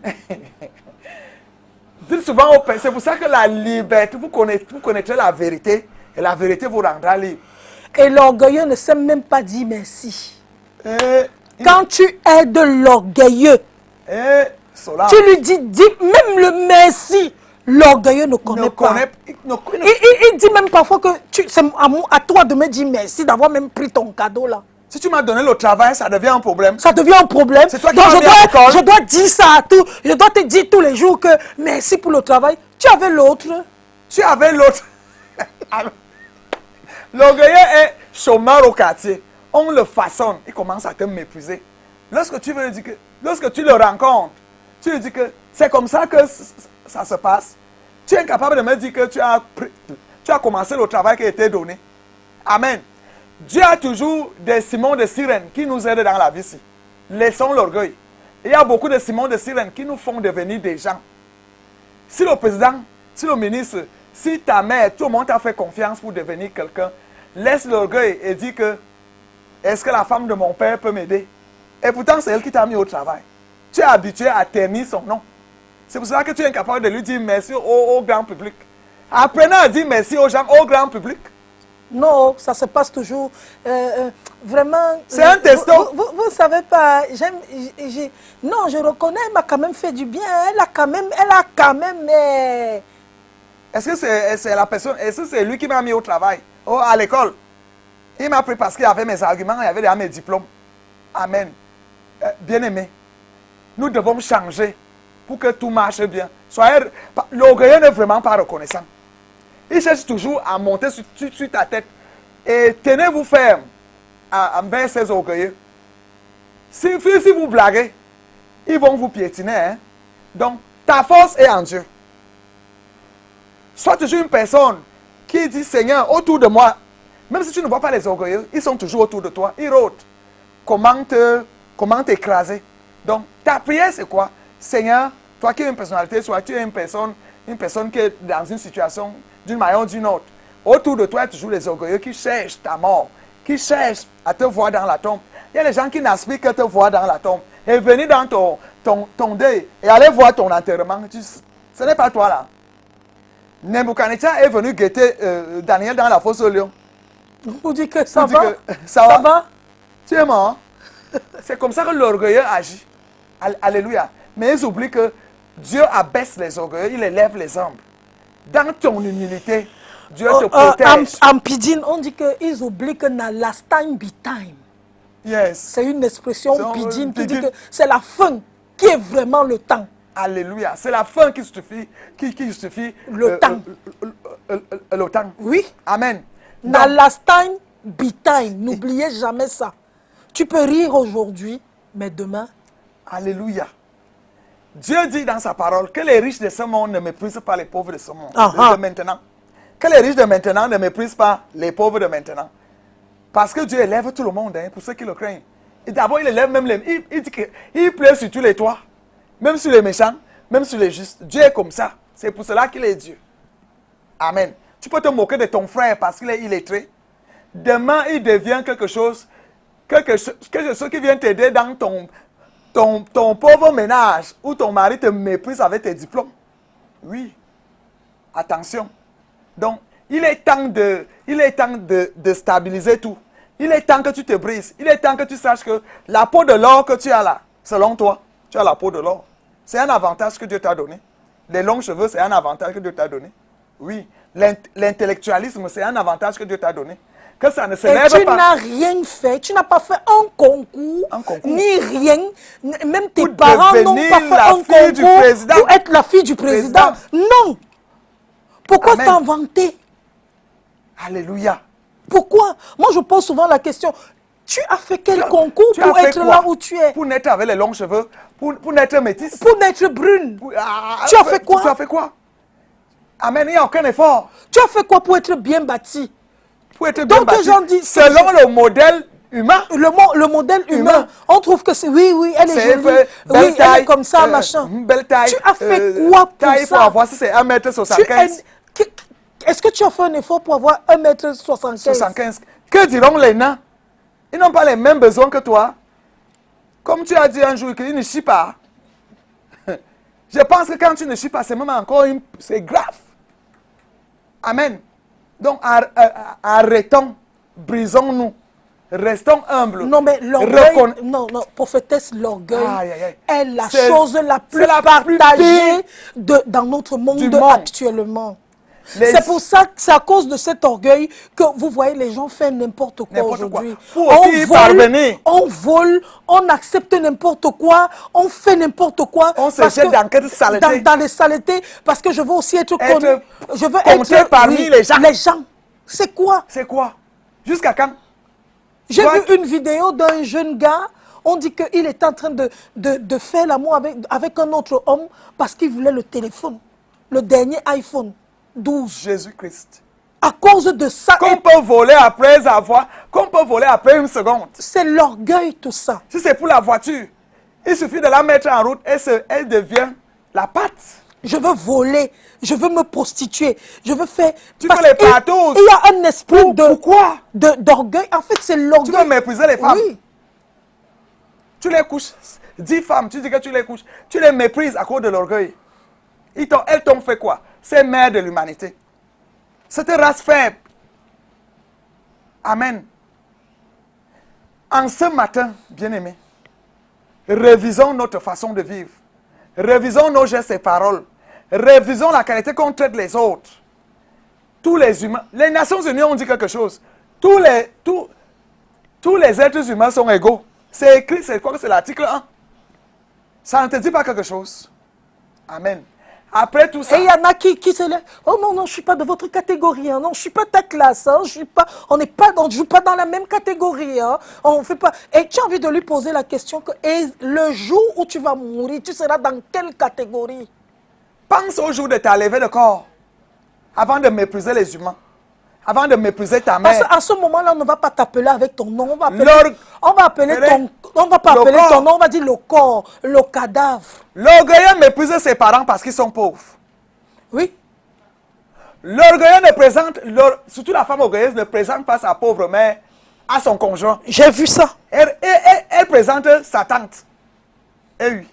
Dites souvent au Père, c'est pour ça que la liberté, vous connaîtrez la vérité et la vérité vous rendra libre. Et l'orgueilleux ne sait même pas dire merci. Quand tu aides l'orgueilleux, tu lui dis même le merci. L'orgueilleux ne connaît pas. Il dit même parfois que c'est à toi de me dire merci d'avoir même pris ton cadeau là. Si tu m'as donné le travail, ça devient un problème. Ça devient un problème. C'est toi qui donc je dois dire ça à tout. Je dois te dire tous les jours que merci pour le travail. Tu avais l'autre. Tu avais l'autre. L'orgueilleux est chômeur au quartier. On le façonne. Il commence à te mépriser. Lorsque tu le rencontres, tu lui dis que c'est comme ça que ça se passe. Tu es incapable de me dire que tu as commencé le travail qui a été donné. Amen. Dieu a toujours des Simon de Cyrène qui nous aident dans la vie ici. Laissons l'orgueil. il y a beaucoup de Simon de Cyrène qui nous font devenir des gens. Si le président, si le ministre, si ta mère, tout le monde t'a fait confiance pour devenir quelqu'un, laisse l'orgueil et dis que est-ce que la femme de mon père peut m'aider? Et pourtant, c'est elle qui t'a mis au travail. Tu es habitué à ternir son nom. C'est pour cela que tu es incapable de lui dire merci au grand public. Apprenons à dire merci aux gens, au grand public. Non, ça se passe toujours vraiment... C'est un testo. Vous savez pas, non, je reconnais, elle m'a quand même fait du bien. Elle a quand même... Est-ce que c'est la personne, est-ce que c'est lui qui m'a mis au travail, à l'école? Il m'a pris parce qu'il avait mes arguments, il avait déjà mes diplômes. Amen. Bien-aimé, nous devons changer pour que tout marche bien. L'orgueilleux n'est vraiment pas reconnaissant. Il cherche toujours à monter sur ta tête. Et tenez-vous ferme envers ces orgueilleux. Si vous blaguez, ils vont vous piétiner. Hein? Donc, ta force est en Dieu. Sois toujours une personne qui dit, Seigneur, autour de moi, même si tu ne vois pas les orgueilleux, ils sont toujours autour de toi. Ils rôdent. Comment t'écraser? Donc, ta prière, c'est quoi? Seigneur, toi qui es une personnalité, soit tu es une personne qui est dans une situation d'une manière ou d'une autre. Autour de toi, il y a toujours les orgueilleux qui cherchent ta mort, qui cherchent à te voir dans la tombe. Il y a des gens qui n'aspirent qu'à te voir dans la tombe. Et venir dans ton deuil et aller voir ton enterrement. Ce n'est pas toi là. Nebuchadnezzar est venu guetter Daniel dans la fosse au lion. Vous dites que ça va? Ça va? Tu es mort. C'est comme ça que l'orgueilleux agit. Alléluia. Mais ils oublient que Dieu abaisse les orgueilleux, il élève les hommes. Dans ton humilité, Dieu te protège. En pidgin, on dit qu'ils oublient que na last time be time. Yes. C'est une expression pidgin qui dit que c'est la fin qui est vraiment le temps. Alléluia. C'est la fin qui justifie le temps. Le temps. Oui. Amen. Na last time be time. N'oubliez jamais ça. Tu peux rire aujourd'hui, mais demain. Alléluia. Dieu dit dans sa parole que les riches de ce monde ne méprisent pas les pauvres de ce monde, de maintenant. Que les riches de maintenant ne méprisent pas les pauvres de maintenant. Parce que Dieu élève tout le monde, hein, pour ceux qui le craignent. Et d'abord, il élève même les... Il dit qu'il pleut sur tous les toits. Même sur les méchants, même sur les justes. Dieu est comme ça. C'est pour cela qu'il est Dieu. Amen. Tu peux te moquer de ton frère parce qu'il est illettré. Demain, il devient quelque chose qui vient t'aider dans ton pauvre ménage où ton mari te méprise avec tes diplômes. Oui. Attention. Donc, il est temps de stabiliser tout. Il est temps que tu te brises. Il est temps que tu saches que la peau de l'or que tu as là, selon toi, tu as la peau de l'or. C'est un avantage que Dieu t'a donné. Les longs cheveux, c'est un avantage que Dieu t'a donné. Oui. L'intellectualisme, c'est un avantage que Dieu t'a donné. Que ça ne se lève pas. Et tu n'as rien fait. Tu n'as pas fait un concours. Ni rien. Même tes parents n'ont pas fait un concours pour être la fille du président. Non. Pourquoi t'inventer? Alléluia. Pourquoi? Moi, je pose souvent la question. Tu as fait quel concours pour être là où tu es? Pour naître avec les longs cheveux, pour naître métisse. Pour naître brune. Tu as fait quoi? Tu as fait quoi? Amen, il n'y a aucun effort. Tu as fait quoi pour être bien bâti? Pour être bien bâti, selon le modèle humain. Le modèle humain. On trouve que c'est... Oui, elle est jolie. Oui, elle est comme ça, machin. Belle taille. Tu as fait quoi pour ça? Il faut avoir, si c'est 1m75. Est-ce que tu as fait un effort pour avoir 1m75? 75. Que diront les nains? Ils n'ont pas les mêmes besoins que toi. Comme tu as dit un jour qu'ils ne chient pas. Je pense que quand tu ne chies pas, c'est même encore c'est grave. Amen. Donc arrêtons, brisons-nous, restons humbles. Non, mais l'orgueil, non, prophétesse, l'orgueil est la chose la plus partagée dans notre monde actuellement. C'est pour ça que c'est à cause de cet orgueil que vous voyez les gens faire n'importe quoi aujourd'hui. On vole, on accepte n'importe quoi, on fait n'importe quoi. On se jette dans quelle saleté? Dans les saletés, parce que je veux aussi être connu. Je veux être parmi les gens. Les gens. C'est quoi? C'est quoi? Jusqu'à quand? J'ai vu une vidéo d'un jeune gars. On dit qu'il est en train de faire l'amour avec un autre homme parce qu'il voulait le téléphone. Le dernier iPhone 12. Jésus-Christ. À cause de ça. Qu'on peut voler après une seconde. C'est l'orgueil, tout ça. Si c'est pour la voiture, Il suffit de la mettre en route et elle devient la pâte. Je veux voler, je veux me prostituer, je veux faire... Tu Parce veux les qu'il- partout. Il y a un esprit Pourquoi? d'orgueil. En fait, c'est Tu veux l'orgueil. mépriser les femmes. Oui. Tu les couches. 10 femmes, tu dis que tu les couches. Tu les méprises à cause de l'orgueil. Elles t'ont fait quoi? C'est mère de l'humanité. C'est une race faible. Amen. En ce matin, bien-aimés, révisons notre façon de vivre. Révisons nos gestes et paroles. Révisons la qualité qu'on traite les autres. Tous les humains. Les Nations Unies ont dit quelque chose. Tous les êtres humains sont égaux. C'est écrit, c'est quoi? C'est l'article 1. Ça ne te dit pas quelque chose. Amen. Après tout ça. Et il y en a qui se lèvent. Oh non, non, je ne suis pas de votre catégorie. Hein. Non, je ne suis pas ta classe. Hein. On ne joue pas dans la même catégorie. Hein. On fait pas. Et tu as envie de lui poser la question que et le jour où tu vas mourir, tu seras dans quelle catégorie? Pense au jour de ta levée de corps. Avant de mépriser les humains. Avant de mépriser ta mère. Parce qu'à ce moment-là, on ne va pas t'appeler avec ton nom. On va appeler, on va pas appeler ton nom, on va dire le corps, le cadavre. L'orgueilleux méprise ses parents parce qu'ils sont pauvres. Oui. L'orgueilleux ne présente, surtout la femme orgueilleuse, ne présente pas sa pauvre mère à son conjoint. J'ai vu ça. Elle présente sa tante. Et oui.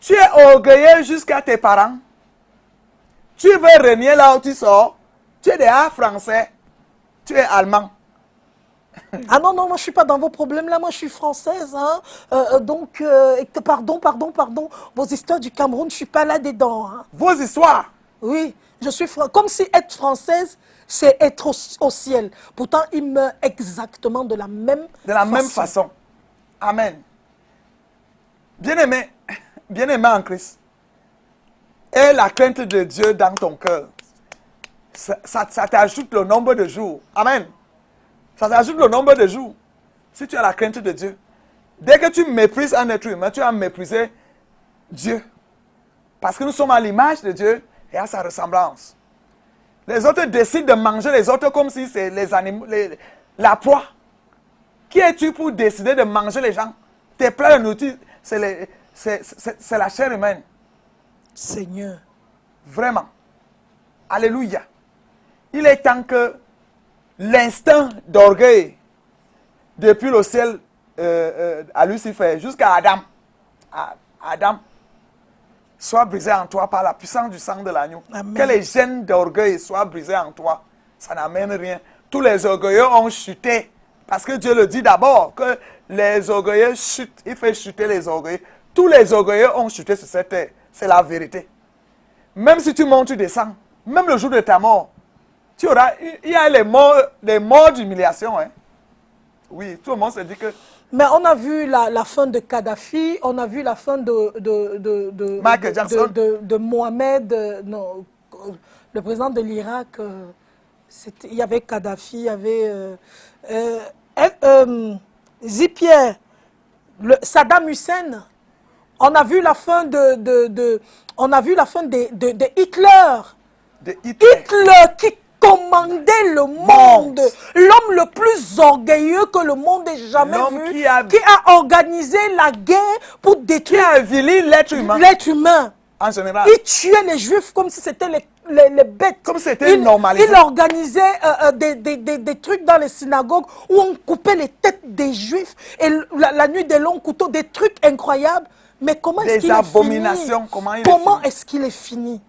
Tu es orgueilleux jusqu'à tes parents. Tu veux régner là où tu sors. Tu es déjà français. Tu es allemand. Ah non, non, moi je ne suis pas dans vos problèmes là, moi je suis française. Hein. Pardon. Vos histoires du Cameroun, je ne suis pas là-dedans. Hein. Vos histoires. Oui, je suis comme si être française, c'est être au ciel. Pourtant, il meurt exactement de la même façon. Amen. Bien-aimé en Christ, aie la crainte de Dieu dans ton cœur. Ça t'ajoute le nombre de jours. Amen. Ça t'ajoute le nombre de jours. Si tu as la crainte de Dieu. Dès que tu méprises un être humain, tu as méprisé Dieu. Parce que nous sommes à l'image de Dieu et à sa ressemblance. Les autres décident de manger les autres comme si c'est les animaux, la proie. Qui es-tu pour décider de manger les gens? Tes plats de nourriture, c'est la chair humaine. Seigneur. Vraiment. Alléluia. Il est temps que l'instinct d'orgueil, depuis le ciel à Lucifer jusqu'à Adam, soit brisé en toi par la puissance du sang de l'agneau. Que les gènes d'orgueil soient brisés en toi. Ça n'amène rien. Tous les orgueilleux ont chuté. Parce que Dieu le dit d'abord, que les orgueilleux chutent. Il fait chuter les orgueilleurs. Tous les orgueilleux ont chuté sur cette terre. C'est la vérité. Même si tu montes, tu descends. Même le jour de ta mort, il y a les morts d'humiliation. Hein. Oui, tout le monde se dit que... Mais on a vu la fin de Kadhafi, on a vu la fin Michael Jackson. de Mohamed, non, le président de l'Irak. Il y avait Kadhafi, il y avait Zipierre, Saddam Hussein. On a vu la fin on a vu la fin de Hitler. Hitler qui commandait le monde. L'homme le plus orgueilleux que le monde ait jamais vu. Qui a organisé la guerre pour détruire... Qui a avili l'être humain. L'être humain. En général. Il tuait les juifs comme si c'était les bêtes. Comme c'était normalisé. Il organisait des trucs dans les synagogues où on coupait les têtes des juifs. Et la nuit des longs couteaux, des trucs incroyables. Mais comment est-ce qu'il est fini? Des abominations. Comment est-ce qu'il est fini?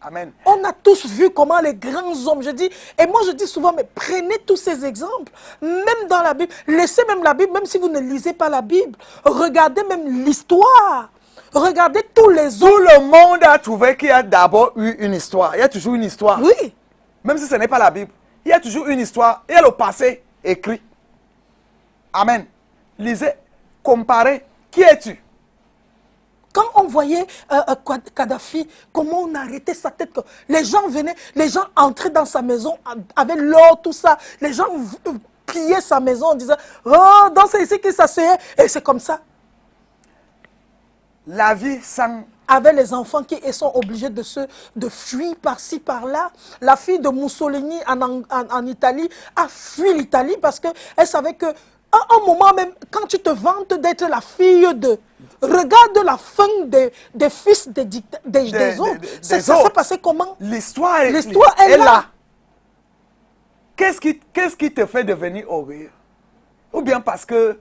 Amen. On a tous vu comment les grands hommes, et moi je dis souvent, mais prenez tous ces exemples, même dans la Bible, laissez même la Bible, même si vous ne lisez pas la Bible, regardez même l'histoire, regardez tous les autres. Tout le monde a trouvé qu'il y a d'abord eu une histoire, il y a toujours une histoire. Oui. Même si ce n'est pas la Bible, il y a toujours une histoire, il y a le passé écrit. Amen. Lisez, comparez, qui es-tu? Quand on voyait Kadhafi, comment on arrêtait sa tête, les gens venaient, les gens entraient dans sa maison avec l'or, tout ça. Les gens pillaient sa maison en disant, oh, donc c'est ici qu'il s'asseyait. Et c'est comme ça. La vie sans... Avec les enfants qui sont obligés de fuir par-ci, par-là. La fille de Mussolini en Italie a fui l'Italie parce qu'elle savait que À un moment même, quand tu te vantes d'être la fille de... Regarde la fin des fils des autres. Ça s'est passé comment? L'histoire est là. là. Qu'est-ce qui te fait devenir orgueilleux? Ou bien parce que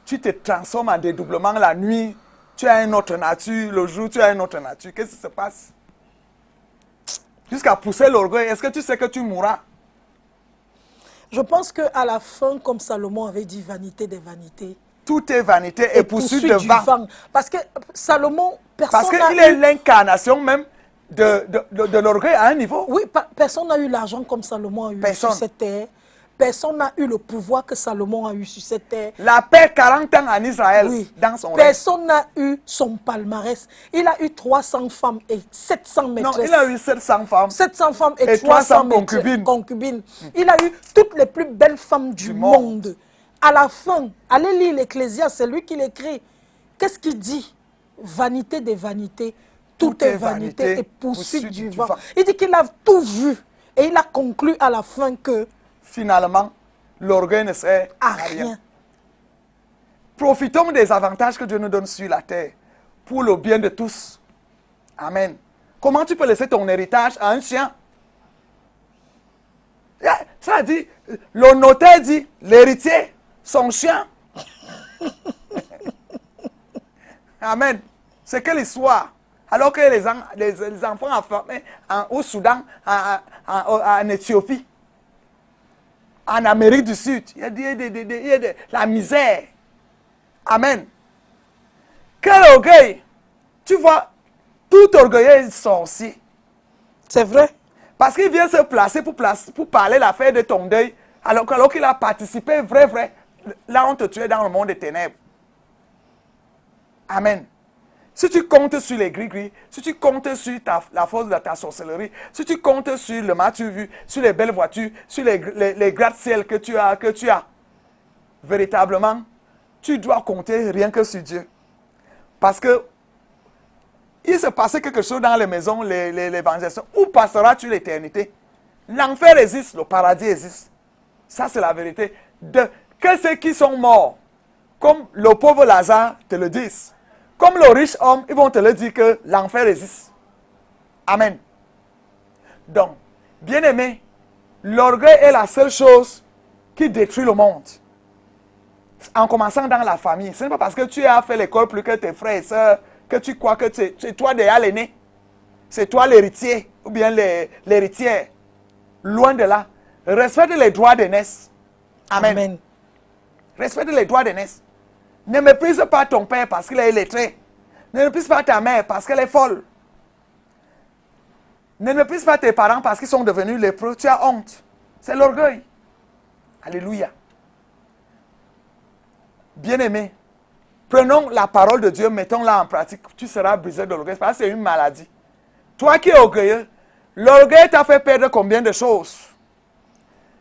tu te transformes en dédoublement la nuit, tu as une autre nature, le jour tu as une autre nature. Qu'est-ce qui se passe? Jusqu'à pousser l'orgueil, est-ce que tu sais que tu mourras? Je pense qu'à la fin, comme Salomon avait dit, vanité des vanités. Tout est vanité et poursuite de vent. Parce que Salomon, parce qu'il est l'incarnation même de l'orgueil à un niveau. Oui, personne n'a eu l'argent comme Salomon a eu sur cette terre. Personne n'a eu le pouvoir que Salomon a eu sur cette terre. La paix 40 ans en Israël, dans son règne. Personne n'a eu son palmarès. Il a eu 300 femmes et 700 maîtresses. Non, il a eu 700 femmes. 700 femmes et 300 concubines. Il a eu toutes les plus belles femmes du monde. À la fin, allez lire l'Ecclésiaste, c'est lui qui l'écrit. Qu'est-ce qu'il dit? Vanité des vanités. Tout est vanité et poursuite du vent. Il dit qu'il a tout vu. Et il a conclu à la fin que finalement, l'orgueil ne sert à rien. Profitons des avantages que Dieu nous donne sur la terre pour le bien de tous. Amen. Comment tu peux laisser ton héritage à un chien? Ça dit, le notaire dit, l'héritier, son chien. Amen. C'est quelle histoire? Alors que les enfants enfermés au Soudan, en Éthiopie, en Amérique du Sud, il y a de la misère. Amen. Quel orgueil! Tu vois, tout orgueilleux est sorcier. C'est vrai. Parce qu'il vient se placer pour parler l'affaire de ton deuil, alors qu'il a participé, vrai. Là, on te tuait dans le monde des ténèbres. Amen. Si tu comptes sur les gris-gris, si tu comptes sur la force de ta sorcellerie, si tu comptes sur le m'as-tu vu, sur les belles voitures, sur les gratte-ciel que tu as, véritablement, tu dois compter rien que sur Dieu. Parce que il se passait quelque chose dans les maisons, l'évangélisation. Où passeras-tu l'éternité? L'enfer existe, le paradis existe. Ça, c'est la vérité. Que ceux qui sont morts, comme le pauvre Lazare te le disent, comme le riche homme, ils vont te le dire que l'enfer existe. Amen. Donc, bien-aimé, l'orgueil est la seule chose qui détruit le monde. En commençant dans la famille. Ce n'est pas parce que tu as fait l'école plus que tes frères et sœurs que tu crois que c'est toi déjà l'aîné. C'est toi l'héritier ou bien l'héritière. Loin de là. Respecte les droits d'aînesse. Amen. Amen. Respecte les droits d'aînesse. Ne méprise pas ton père parce qu'il est illettré. Ne méprise pas ta mère parce qu'elle est folle. Ne méprise pas tes parents parce qu'ils sont devenus lépreux. Tu as honte. C'est l'orgueil. Alléluia. Bien-aimé, prenons la parole de Dieu, mettons-la en pratique. Tu seras brisé de l'orgueil parce que c'est une maladie. Toi qui es orgueilleux, l'orgueil t'a fait perdre combien de choses?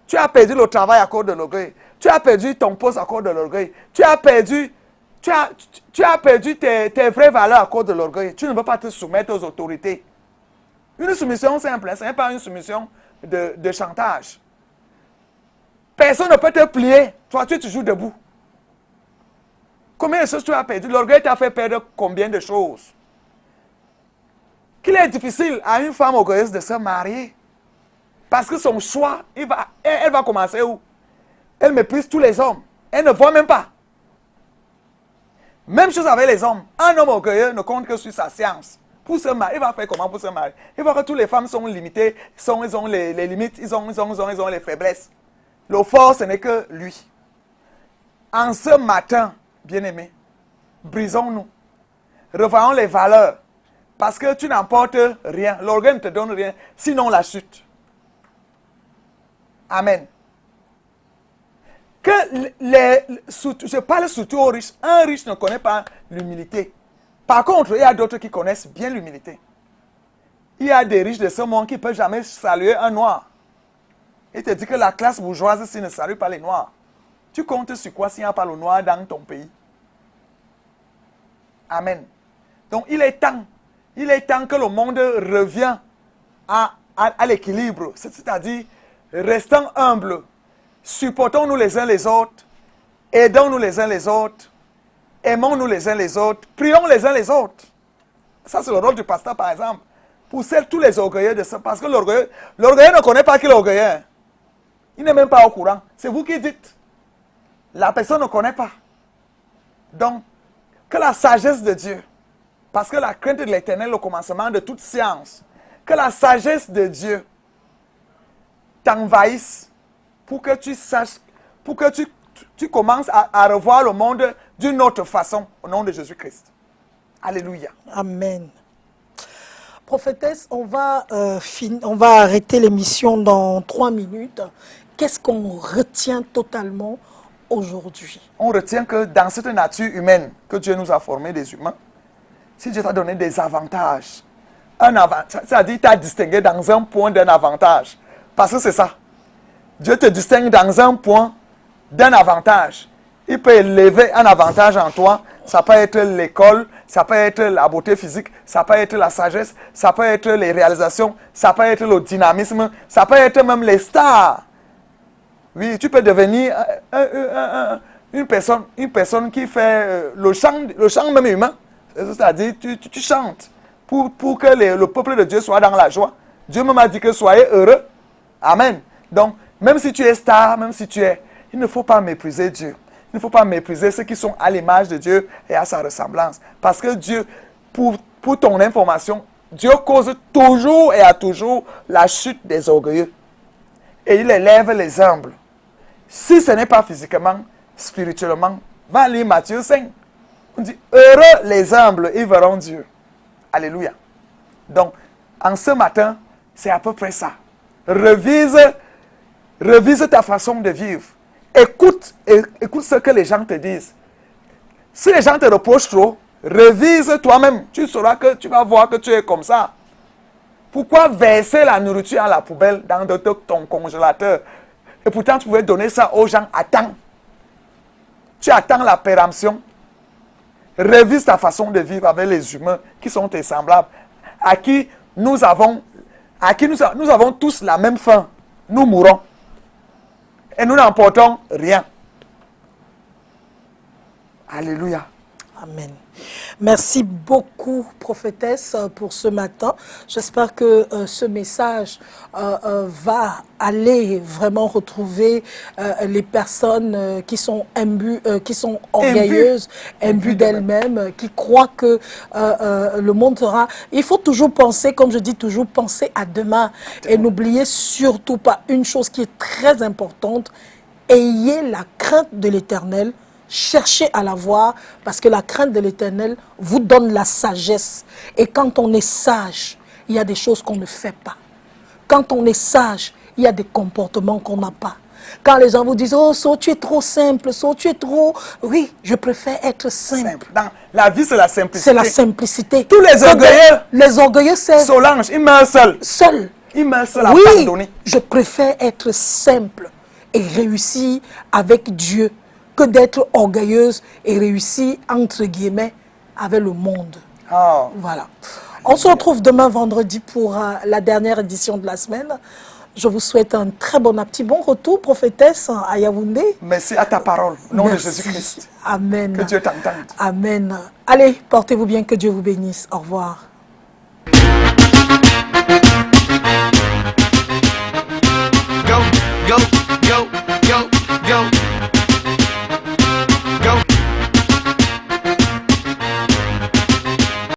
Tu as perdu le travail à cause de l'orgueil. Tu as perdu ton poste à cause de l'orgueil. Tu as perdu tes vraies valeurs à cause de l'orgueil. Tu ne veux pas te soumettre aux autorités. Une soumission simple, ce n'est pas une soumission de chantage. Personne ne peut te plier. Toi, tu es toujours debout. Combien de choses tu as perdu? L'orgueil t'a fait perdre combien de choses? Qu'il est difficile à une femme orgueilleuse de se marier. Parce que son choix, elle va commencer où? Elle méprise tous les hommes. Elle ne voit même pas. Même chose avec les hommes. Un homme orgueilleux ne compte que sur sa science. Pour se marier, il va faire comment pour se marier? Il voit que toutes les femmes sont limitées, ils ont les limites, ils ont les faiblesses. Le fort, ce n'est que lui. En ce matin, bien-aimés, brisons-nous. Revoyons les valeurs. Parce que tu n'emportes rien. L'orgueil ne te donne rien, sinon la chute. Amen. Je parle surtout aux riches. Un riche ne connaît pas l'humilité. Par contre, il y a d'autres qui connaissent bien l'humilité. Il y a des riches de ce monde qui ne peuvent jamais saluer un noir. Il te dit que la classe bourgeoise, s'il ne salue pas les noirs, tu comptes sur quoi s'il n'y a pas le noir dans ton pays? Amen. Donc, il est temps que le monde revienne à l'équilibre. C'est-à-dire, restons humbles. Supportons-nous les uns les autres. Aidons-nous les uns les autres. Aimons-nous les uns les autres. Prions les uns les autres. Ça, c'est le rôle du pasteur, par exemple. Pousser tous les orgueilleux de ça. Parce que l'orgueilleux ne connaît pas qu'il est orgueilleux. Il n'est même pas au courant. C'est vous qui dites. La personne ne connaît pas. Donc, que la sagesse de Dieu, parce que la crainte de l'Éternel est le commencement de toute science, que la sagesse de Dieu t'envahisse pour que tu saches, pour que tu commences à revoir le monde d'une autre façon, au nom de Jésus-Christ. Alléluia. Amen. Prophétesse, on va arrêter l'émission dans 3 minutes. Qu'est-ce qu'on retient totalement aujourd'hui? On retient que dans cette nature humaine que Dieu nous a formés des humains, si Dieu t'a donné des avantages, c'est-à-dire t'a distingué dans un point d'un avantage, parce que c'est ça. Dieu te distingue dans un point d'un avantage. Il peut élever un avantage en toi. Ça peut être l'école, ça peut être la beauté physique, ça peut être la sagesse, ça peut être les réalisations, ça peut être le dynamisme, ça peut être même les stars. Oui, tu peux devenir une personne qui fait le chant même humain. C'est-à-dire, tu chantes pour que le peuple de Dieu soit dans la joie. Dieu même a dit que soyez heureux. Amen. Donc, même si tu es star, il ne faut pas mépriser Dieu. Il ne faut pas mépriser ceux qui sont à l'image de Dieu et à sa ressemblance. Parce que Dieu, pour ton information, Dieu cause toujours et à toujours la chute des orgueilleux. Et il élève les humbles. Si ce n'est pas physiquement, spirituellement, va lire Matthieu 5. On dit, heureux les humbles, ils verront Dieu. Alléluia. Donc, en ce matin, c'est à peu près ça. Revise ta façon de vivre. Écoute ce que les gens te disent. Si les gens te reprochent trop, revise toi-même. Tu vas voir que tu es comme ça. Pourquoi verser la nourriture à la poubelle dans ton congélateur? Et pourtant, tu pouvais donner ça aux gens à temps. Tu attends la péremption. Revise ta façon de vivre avec les humains qui sont tes semblables, à qui nous avons tous la même faim. Nous mourons. Et nous n'emportons rien. Alléluia. Amen. Merci beaucoup, prophétesse, pour ce matin. J'espère que ce message va aller vraiment retrouver les personnes qui sont orgueilleuses, imbues d'elles-mêmes, qui croient que le monde sera... Il faut toujours penser, comme je dis toujours, penser à demain. Et n'oubliez surtout pas une chose qui est très importante. Ayez la crainte de l'Éternel. Cherchez à la voir, parce que la crainte de l'Éternel vous donne la sagesse. Et quand on est sage, il y a des choses qu'on ne fait pas. Quand on est sage, il y a des comportements qu'on n'a pas. Quand les gens vous disent, oh, So, tu es trop simple, So, tu es trop... Oui, je préfère être simple. Dans la vie, c'est la simplicité. C'est la simplicité. Tous les orgueilleux, c'est... Solange, il meurt seul. Seul. Il meurt seul à oui, pardonner. Je préfère être simple et réussir avec Dieu que d'être orgueilleuse et réussir, entre guillemets, avec le monde. Oh. Voilà. On se retrouve demain vendredi pour la dernière édition de la semaine. Je vous souhaite un très bon appétit. Bon retour, prophétesse, à Yaoundé. Merci à ta parole, au nom de Jésus-Christ. Amen. Que Dieu t'entende. Amen. Allez, portez-vous bien, que Dieu vous bénisse. Au revoir.